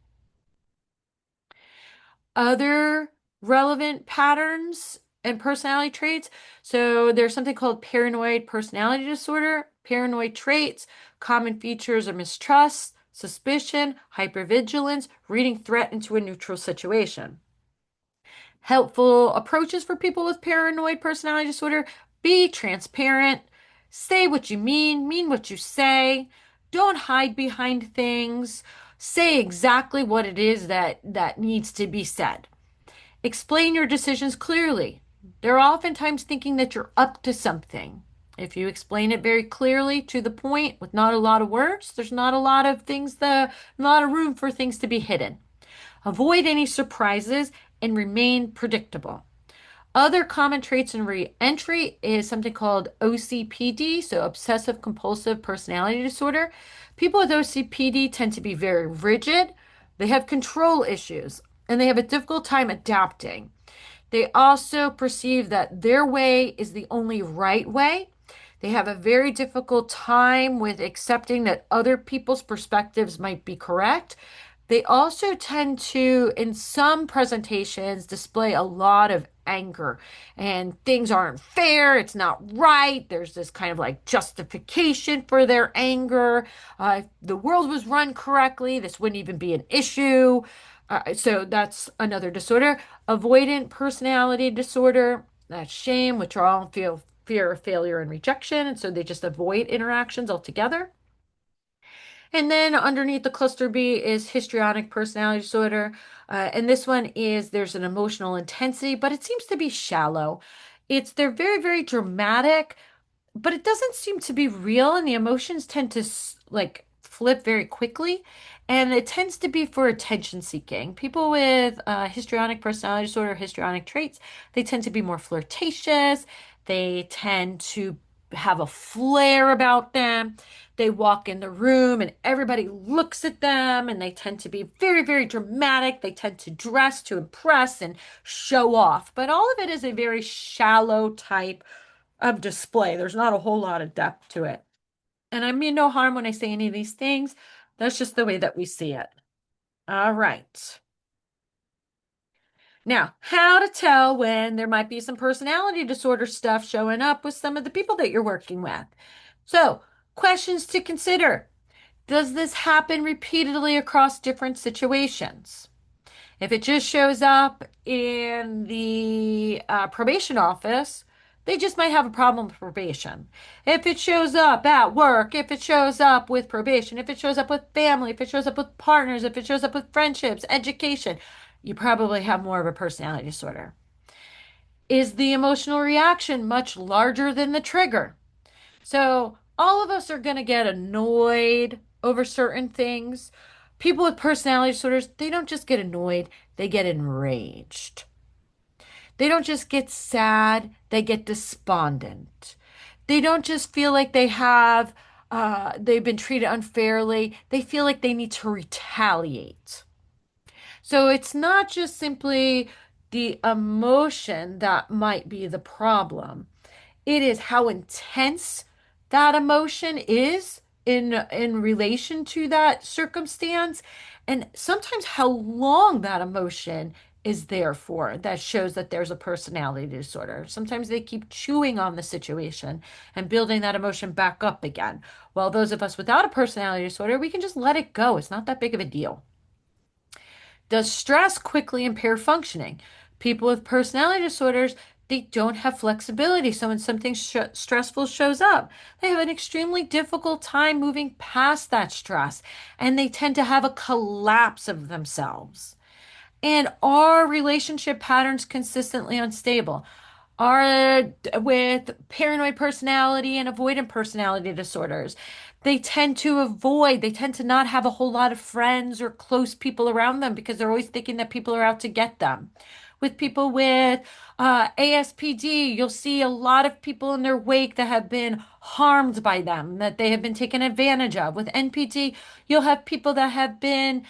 Other relevant patterns and personality traits. So there's something called paranoid personality disorder. Paranoid traits, common features are mistrust, suspicion, hypervigilance, reading threat into a neutral situation. Helpful approaches for people with paranoid personality disorder: be transparent, say what you mean what you say, don't hide behind things, say exactly what it is that needs to be said. Explain your decisions clearly. They're oftentimes thinking that you're up to something. If you explain it very clearly to the point with not a lot of words, there's not a lot of things, a lot of room for things to be hidden. Avoid any surprises and remain predictable. Other common traits in reentry is something called OCPD, so obsessive compulsive personality disorder. People with OCPD tend to be very rigid, they have control issues, and they have a difficult time adapting. They also perceive that their way is the only right way. They have a very difficult time with accepting that other people's perspectives might be correct. They also tend to, in some presentations, display a lot of anger and things aren't fair. It's not right. There's this kind of like justification for their anger. If the world was run correctly, this wouldn't even be an issue. So that's another disorder. Avoidant personality disorder. That's shame, withdrawal, feel fear of failure and rejection. And so they just avoid interactions altogether. And then underneath the cluster B is histrionic personality disorder. And this one is there's an emotional intensity, but it seems to be shallow. They're very, very dramatic, but it doesn't seem to be real, and the emotions tend to like flip very quickly, and it tends to be for attention seeking. People with histrionic personality disorder, histrionic traits, they tend to be more flirtatious. They tend to have a flair about them. They walk in the room and everybody looks at them, and they tend to be very, very dramatic. They tend to dress to impress and show off, but all of it is a very shallow type of display. There's not a whole lot of depth to it. And I mean no harm when I say any of these things. That's just the way that we see it. All right. Now, how to tell when there might be some personality disorder stuff showing up with some of the people that you're working with. So, questions to consider. Does this happen repeatedly across different situations? If it just shows up in the probation office, they just might have a problem with probation. If it shows up at work, if it shows up with probation, if it shows up with family, if it shows up with partners, if it shows up with friendships, education, you probably have more of a personality disorder. Is the emotional reaction much larger than the trigger? So, all of us are going to get annoyed over certain things. People with personality disorders, they don't just get annoyed, they get enraged. They don't just get sad, they get despondent. They don't just feel like they've been treated unfairly, they feel like they need to retaliate. So it's not just simply the emotion that might be the problem. It is how intense that emotion is in relation to that circumstance, and sometimes how long that emotion is there for that shows that there's a personality disorder. Sometimes they keep chewing on the situation and building that emotion back up again. While those of us without a personality disorder, we can just let it go. It's not that big of a deal. Does stress quickly impair functioning? People with personality disorders, they don't have flexibility. So when something stressful shows up, they have an extremely difficult time moving past that stress, and they tend to have a collapse of themselves. And are relationship patterns consistently unstable? Are with paranoid personality and avoidant personality disorders. They tend to not have a whole lot of friends or close people around them because they're always thinking that people are out to get them. With people with ASPD, you'll see a lot of people in their wake that have been harmed by them, that they have been taken advantage of. With NPD, you'll have people that have been,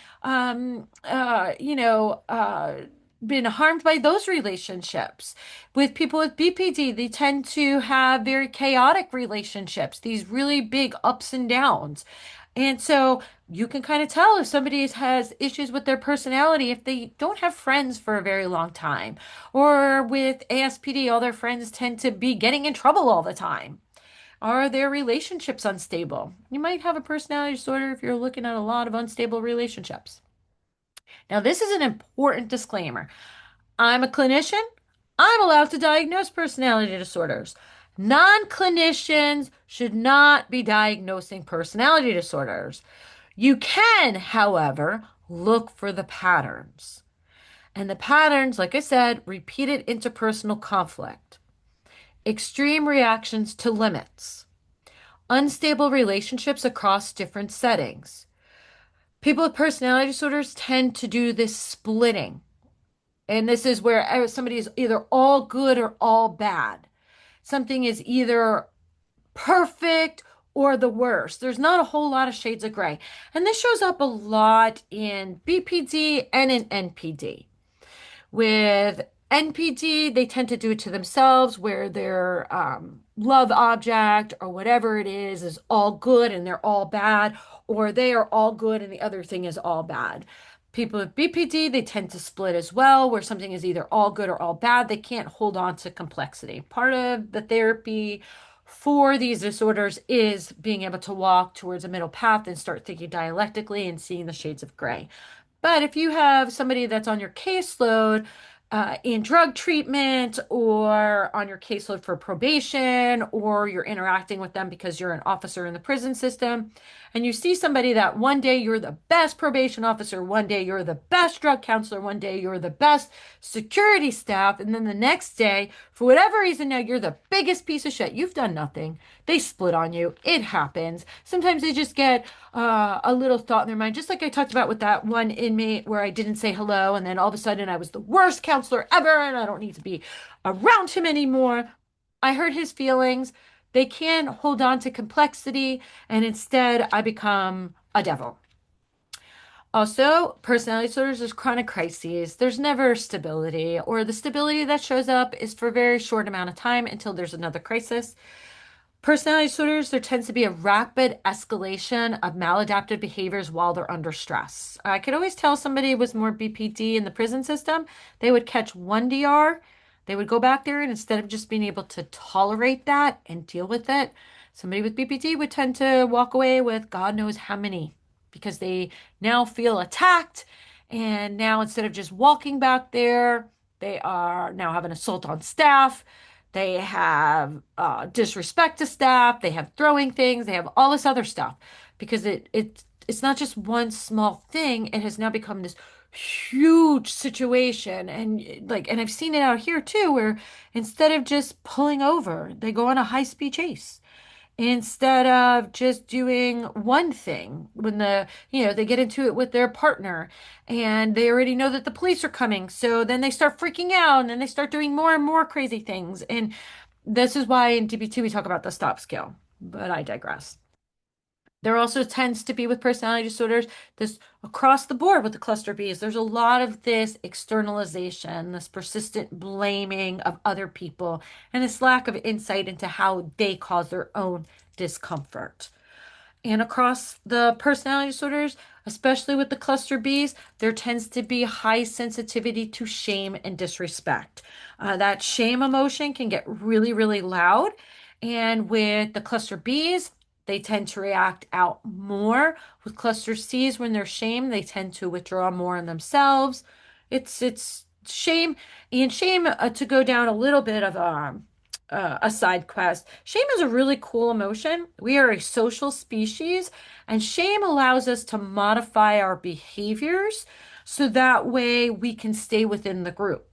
been harmed by those relationships. With people with BPD, they tend to have very chaotic relationships, these really big ups and downs. And so you can kind of tell if somebody has issues with their personality if they don't have friends for a very long time. Or with ASPD, all their friends tend to be getting in trouble all the time. Are their relationships unstable? You might have a personality disorder if you're looking at a lot of unstable relationships. Now, this is an important disclaimer. I'm a clinician. I'm allowed to diagnose personality disorders. Non-clinicians should not be diagnosing personality disorders. You can, however, look for the patterns. And the patterns, like I said, repeated interpersonal conflict, extreme reactions to limits, unstable relationships across different settings. People with personality disorders tend to do this splitting. And this is where somebody is either all good or all bad. Something is either perfect or the worst. There's not a whole lot of shades of gray. And this shows up a lot in BPD and in NPD. With NPD, they tend to do it to themselves, where their love object or whatever it is all good and they're all bad, or they are all good and the other thing is all bad. People with BPD, they tend to split as well, where something is either all good or all bad. They can't hold on to complexity. Part of the therapy for these disorders is being able to walk towards a middle path and start thinking dialectically and seeing the shades of gray. But if you have somebody that's on your caseload in drug treatment or on your caseload for probation, or you're interacting with them because you're an officer in the prison system, and you see somebody that one day you're the best probation officer, one day you're the best drug counselor, one day you're the best security staff, and then the next day, for whatever reason, now you're the biggest piece of shit. You've done nothing. They split on you. It happens. Sometimes they just get a little thought in their mind, just like I talked about with that one inmate where I didn't say hello, and then all of a sudden I was the worst counselor ever, and I don't need to be around him anymore. I hurt his feelings. They can't hold on to complexity, and instead I become a devil. Also, personality disorders is chronic crises. There's never stability, or the stability that shows up is for a very short amount of time until there's another crisis. Personality disorders, there tends to be a rapid escalation of maladaptive behaviors while they're under stress. I could always tell somebody was more BPD in the prison system. They would catch one DR, they would go back there, and instead of just being able to tolerate that and deal with it, somebody with BPD would tend to walk away with God knows how many because they now feel attacked. And now instead of just walking back there, they are now have an assault on staff. They have disrespect to staff. They have throwing things. They have all this other stuff because it's not just one small thing. It has now become this huge situation, and I've seen it out here too, where instead of just pulling over, they go on a high-speed chase instead of just doing one thing when they get into it with their partner and they already know that the police are coming, so then they start freaking out and then they start doing more and more crazy things. And this is why in DB2 we talk about the stop scale, but I digress. There also tends to be with personality disorders, this across the board with the cluster Bs, there's a lot of this externalization, this persistent blaming of other people, and this lack of insight into how they cause their own discomfort. And across the personality disorders, especially with the cluster Bs, there tends to be high sensitivity to shame and disrespect. That shame emotion can get really, really loud. And with the cluster Bs, they tend to react out more. With cluster Cs, when they're shamed, they tend to withdraw more in themselves. It's shame and shame to go down a little bit of a side quest. Shame is a really cool emotion. We are a social species, and shame allows us to modify our behaviors so that way we can stay within the group.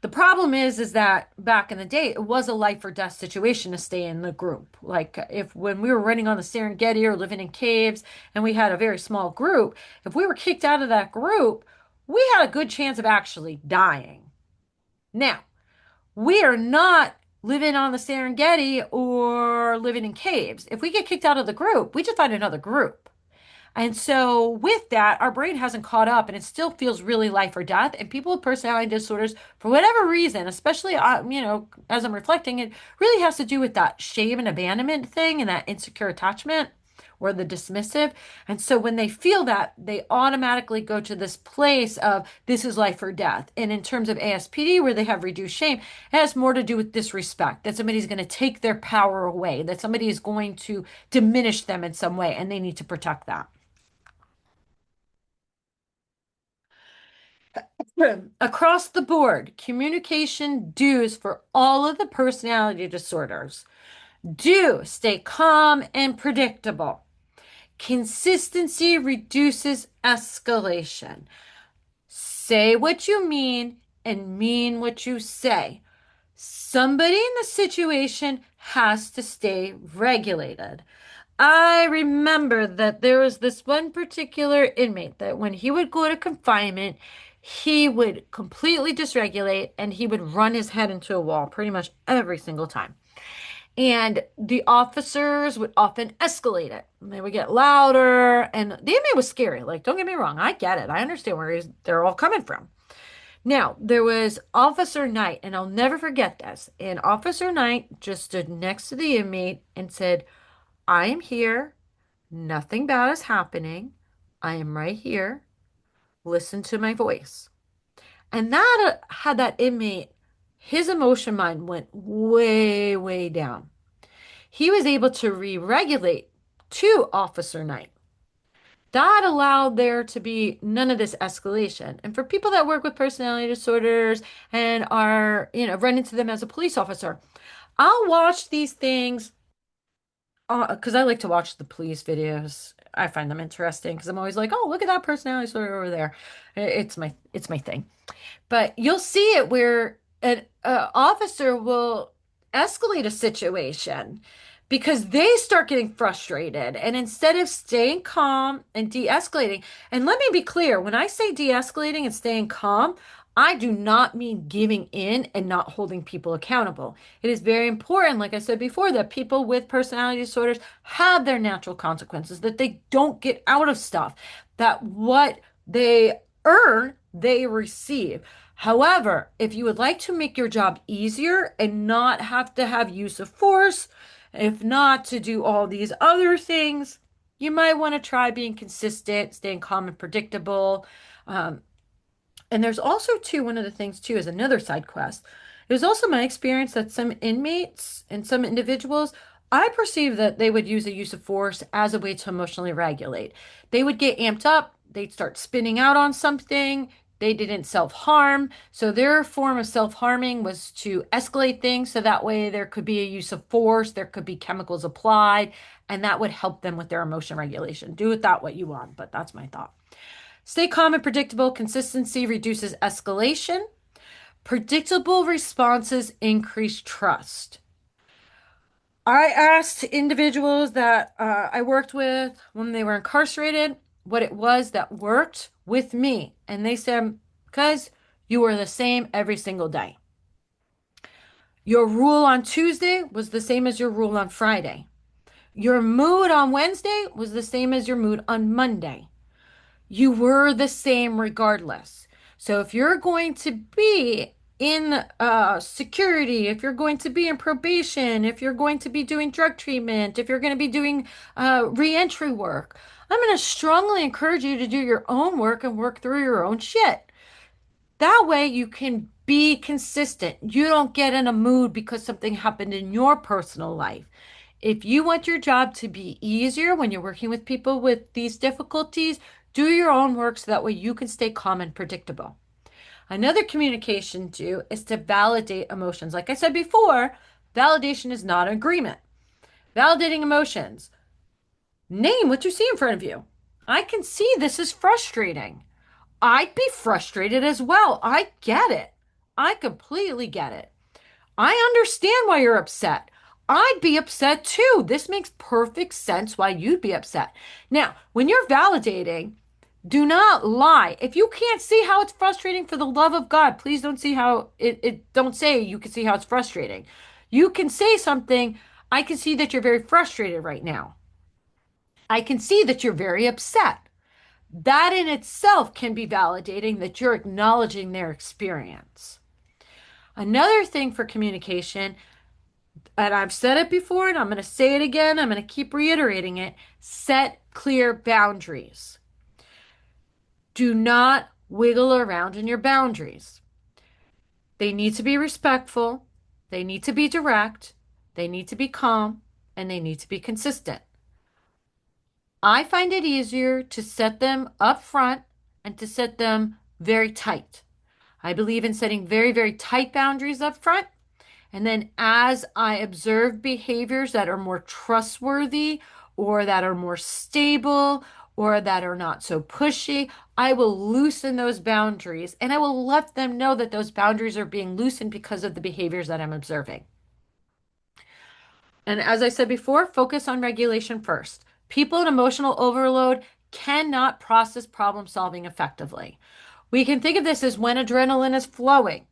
The problem is that back in the day, it was a life or death situation to stay in the group. Like if when we were running on the Serengeti or living in caves and we had a very small group, if we were kicked out of that group, we had a good chance of actually dying. Now, we are not living on the Serengeti or living in caves. If we get kicked out of the group, we just find another group. And so, with that, our brain hasn't caught up and it still feels really life or death. And people with personality disorders, for whatever reason, especially, as I'm reflecting, it really has to do with that shame and abandonment thing and that insecure attachment or the dismissive. And so, when they feel that, they automatically go to this place of this is life or death. And in terms of ASPD, where they have reduced shame, it has more to do with disrespect, that somebody's going to take their power away, that somebody is going to diminish them in some way, and they need to protect that. Across the board, communication dues for all of the personality disorders. Do stay calm and predictable. Consistency reduces escalation. Say what you mean what you say. Somebody in the situation has to stay regulated. I remember that there was this one particular inmate that when he would go to confinement, he would completely dysregulate and he would run his head into a wall pretty much every single time. And the officers would often escalate it. They would get louder, and the inmate was scary. Like, don't get me wrong, I get it. I understand where they're all coming from. Now, there was Officer Knight, and I'll never forget this. And Officer Knight just stood next to the inmate and said, I am here. Nothing bad is happening. I am right here. Listen to my voice. And that had that inmate, his emotion mind went way, way down. He was able to re-regulate to Officer Knight. That allowed there to be none of this escalation. And for people that work with personality disorders and are, run into them as a police officer, I'll watch these things because I like to watch the police videos. I find them interesting because I'm always like, oh, look at that personality disorder over there. It's my thing. But you'll see it where an officer will escalate a situation because they start getting frustrated. And instead of staying calm and de-escalating, and let me be clear, when I say de-escalating and staying calm, I do not mean giving in and not holding people accountable. It is very important, like I said before, that people with personality disorders have their natural consequences, that they don't get out of stuff, that what they earn, they receive. However, if you would like to make your job easier and not have to have use of force, if not to do all these other things, you might want to try being consistent, staying calm and predictable. Um, and there's also too, one of the things too is another side quest. It was also my experience that some inmates and some individuals, I perceive that they would use a use of force as a way to emotionally regulate. They would get amped up, they'd start spinning out on something. They didn't self-harm. So their form of self-harming was to escalate things. So that way there could be a use of force, there could be chemicals applied, and that would help them with their emotion regulation. Do with that what you want, but that's my thought. Stay calm and predictable. Consistency reduces escalation. Predictable responses increase trust. I asked individuals that I worked with when they were incarcerated what it was that worked with me. And they said, because you were the same every single day. Your rule on Tuesday was the same as your rule on Friday. Your mood on Wednesday was the same as your mood on Monday. You were the same regardless. So if you're going to be in security, if you're going to be in probation, if you're going to be doing drug treatment, if you're going to be doing reentry work, I'm going to strongly encourage you to do your own work and work through your own shit. That way you can be consistent. You don't get in a mood because something happened in your personal life. If you want your job to be easier when you're working with people with these difficulties, do your own work so that way you can stay calm and predictable. Another communication too is to validate emotions. Like I said before, validation is not agreement. Validating emotions. Name what you see in front of you. I can see this is frustrating. I'd be frustrated as well. I get it. I completely get it. I understand why you're upset. I'd be upset too. This makes perfect sense why you'd be upset. Now, when you're validating, do not lie. If you can't see how it's frustrating, for the love of God, please don't see how don't say you can see how it's frustrating. You can say something, I can see that you're very frustrated right now. I can see that you're very upset. That in itself can be validating that you're acknowledging their experience. Another thing for communication, and I've said it before and I'm going to say it again, I'm going to keep reiterating it, set clear boundaries. Do not wiggle around in your boundaries. They need to be respectful, they need to be direct, they need to be calm, and they need to be consistent. I find it easier to set them up front and to set them very tight. I believe in setting very, very tight boundaries up front. And then as I observe behaviors that are more trustworthy or that are more stable or that are not so pushy, I will loosen those boundaries and I will let them know that those boundaries are being loosened because of the behaviors that I'm observing. And as I said before, focus on regulation first. People in emotional overload cannot process problem solving effectively. We can think of this as when adrenaline is flowing.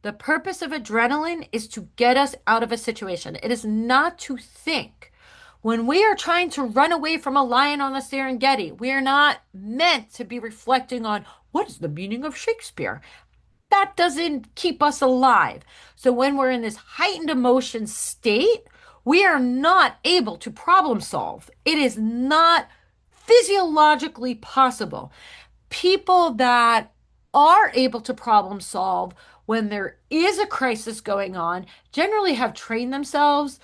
The purpose of adrenaline is to get us out of a situation. It is not to think. When we are trying to run away from a lion on the Serengeti, we are not meant to be reflecting on what is the meaning of Shakespeare. That doesn't keep us alive. So when we're in this heightened emotion state, we are not able to problem solve. It is not physiologically possible. People that are able to problem solve when there is a crisis going on generally have trained themselves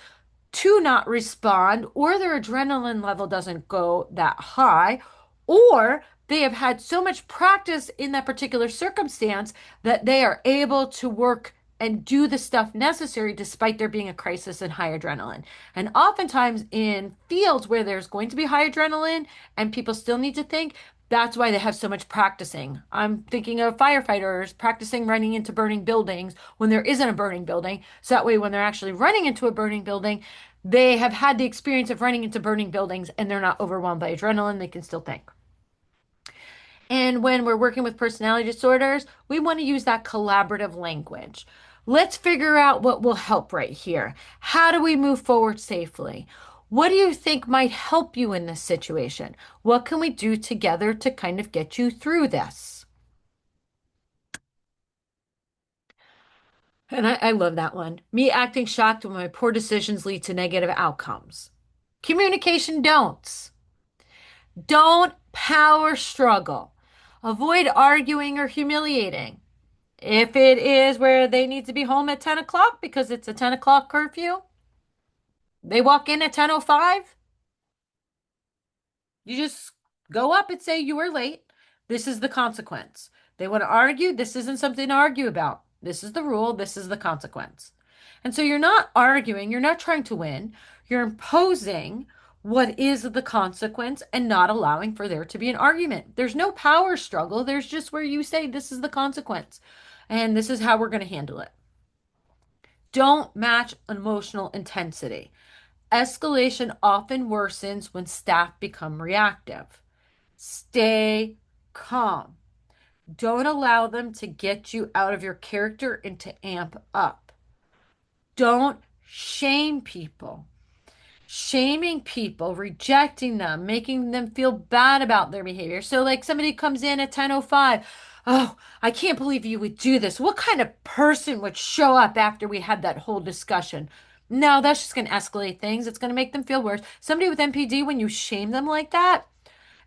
to not respond, or their adrenaline level doesn't go that high, or they have had so much practice in that particular circumstance that they are able to work and do the stuff necessary despite there being a crisis and high adrenaline. And oftentimes in fields where there's going to be high adrenaline and people still need to think, that's why they have so much practicing. I'm thinking of firefighters practicing running into burning buildings when there isn't a burning building. So that way, when they're actually running into a burning building, they have had the experience of running into burning buildings and they're not overwhelmed by adrenaline. They can still think. And when we're working with personality disorders, we want to use that collaborative language. Let's figure out what will help right here. How do we move forward safely? What do you think might help you in this situation? What can we do together to kind of get you through this? And I love that one. Me acting shocked when my poor decisions lead to negative outcomes. Communication don'ts. Don't power struggle. Avoid arguing or humiliating. If it is where they need to be home at 10 o'clock because it's a 10 o'clock curfew, they walk in at 10:05. You just go up and say you were late. This is the consequence. They want to argue. This isn't something to argue about. This is the rule. This is the consequence. And so you're not arguing. You're not trying to win. You're imposing what is the consequence and not allowing for there to be an argument. There's no power struggle. There's just where you say, this is the consequence. And this is how we're going to handle it. Don't match emotional intensity. Escalation often worsens when staff become reactive. Stay calm. Don't allow them to get you out of your character and to amp up. Don't shame people. Shaming people, rejecting them, making them feel bad about their behavior. So, like somebody comes in at 10:05. Oh, I can't believe you would do this. What kind of person would show up after we had that whole discussion? No, that's just going to escalate things. It's going to make them feel worse. Somebody with NPD, when you shame them like that,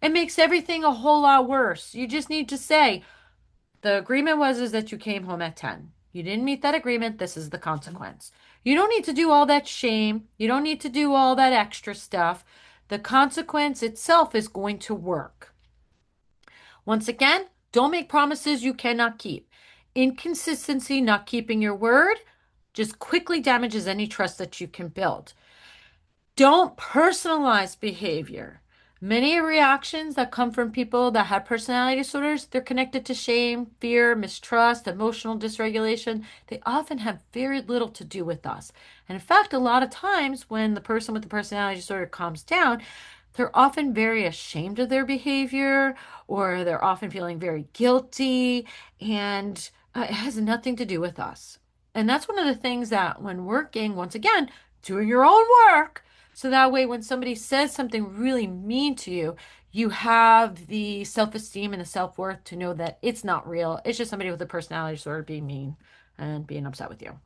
it makes everything a whole lot worse. You just need to say, the agreement was is that you came home at 10. You didn't meet that agreement. This is the consequence. You don't need to do all that shame. You don't need to do all that extra stuff. The consequence itself is going to work. Once again, don't make promises you cannot keep. Inconsistency, not keeping your word, just quickly damages any trust that you can build. Don't personalize behavior. Many reactions that come from people that have personality disorders, they're connected to shame, fear, mistrust, emotional dysregulation. They often have very little to do with us. And in fact, a lot of times when the person with the personality disorder calms down, they're often very ashamed of their behavior or they're often feeling very guilty, and it has nothing to do with us. And that's one of the things that when working, once again, doing your own work, so that way, when somebody says something really mean to you, you have the self-esteem and the self-worth to know that it's not real. It's just somebody with a personality disorder being mean and being upset with you.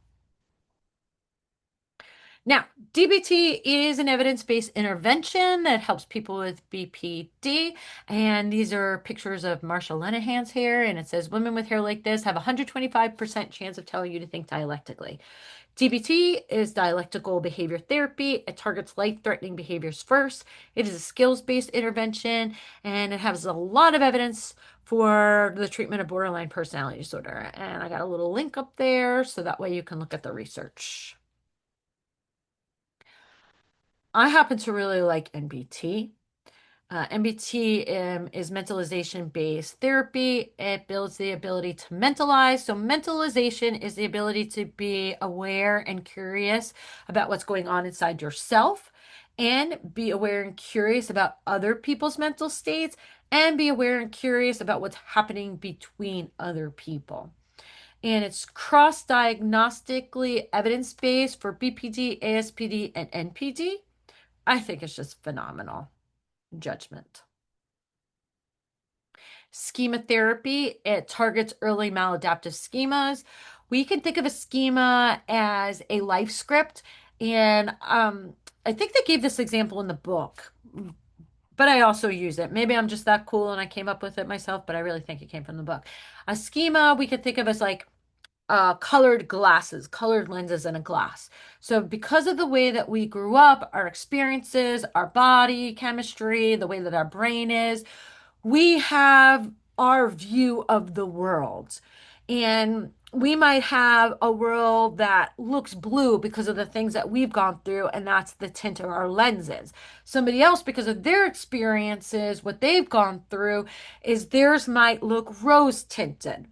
Now, DBT is an evidence-based intervention that helps people with BPD. And these are pictures of Marsha Linehan's hair. And it says, women with hair like this have a 125% chance of telling you to think dialectically. DBT is dialectical behavior therapy. It targets life-threatening behaviors first. It is a skills-based intervention, and it has a lot of evidence for the treatment of borderline personality disorder. And I got a little link up there, so that way you can look at the research. I happen to really like NBT. MBT is mentalization-based therapy. It builds the ability to mentalize. So mentalization is the ability to be aware and curious about what's going on inside yourself, and be aware and curious about other people's mental states, and be aware and curious about what's happening between other people. And it's cross-diagnostically evidence-based for BPD, ASPD, and NPD. I think it's just phenomenal. Judgment. Schema therapy, it targets early maladaptive schemas. We can think of a schema as a life script. And I think they gave this example in the book, but I also use it. Maybe I'm just that cool and I came up with it myself, but I really think it came from the book. A schema we could think of as like colored glasses, colored lenses in a glass. So because of the way that we grew up, our experiences, our body chemistry, the way that our brain is, we have our view of the world. And we might have a world that looks blue because of the things that we've gone through, and that's the tint of our lenses. Somebody else, because of their experiences, what they've gone through, is theirs might look rose tinted.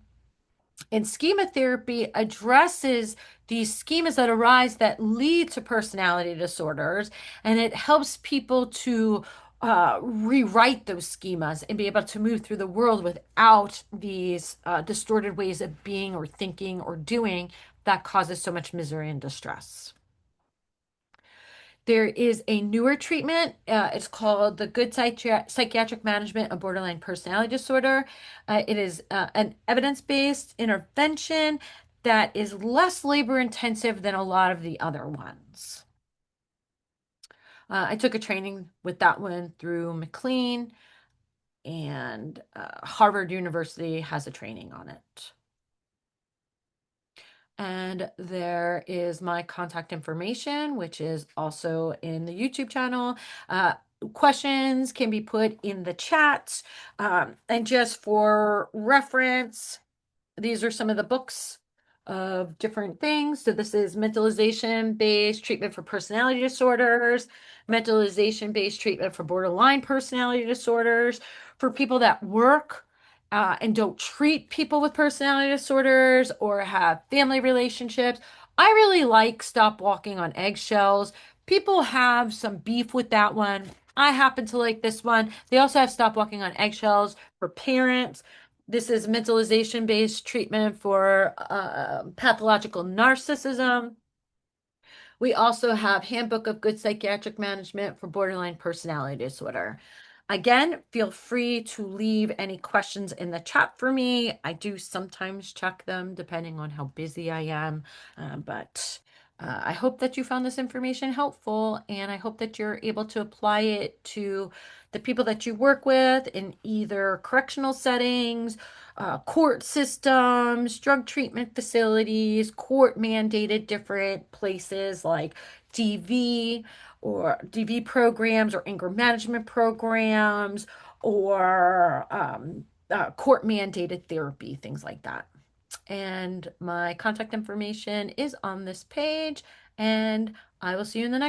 And schema therapy addresses these schemas that arise that lead to personality disorders, and it helps people to rewrite those schemas and be able to move through the world without these distorted ways of being or thinking or doing that causes so much misery and distress. There is a newer treatment. It's called the Good Psychiatric Management of Borderline Personality Disorder. It is an evidence-based intervention that is less labor intensive than a lot of the other ones. I took a training with that one through McLean, and Harvard University has a training on it. And there is my contact information, which is also in the YouTube channel. Questions can be put in the chat. And just for reference, these are some of the books of different things. So this is mentalization-based treatment for personality disorders, mentalization-based treatment for borderline personality disorders, for people that work and don't treat people with personality disorders or have family relationships. I really like Stop Walking on Eggshells. People have some beef with that one. I happen to like this one. They also have Stop Walking on Eggshells for parents. This is mentalization based treatment for pathological narcissism. We also have Handbook of Good Psychiatric Management for Borderline Personality Disorder. Again, feel free to leave any questions in the chat for me. I do sometimes check them depending on how busy I am, but I hope that you found this information helpful, and I hope that you're able to apply it to the people that you work with in either correctional settings, court systems, drug treatment facilities, court mandated different places like DV or DV programs or anger management programs or court mandated therapy, things like that. And my contact information is on this page, and I will see you in the next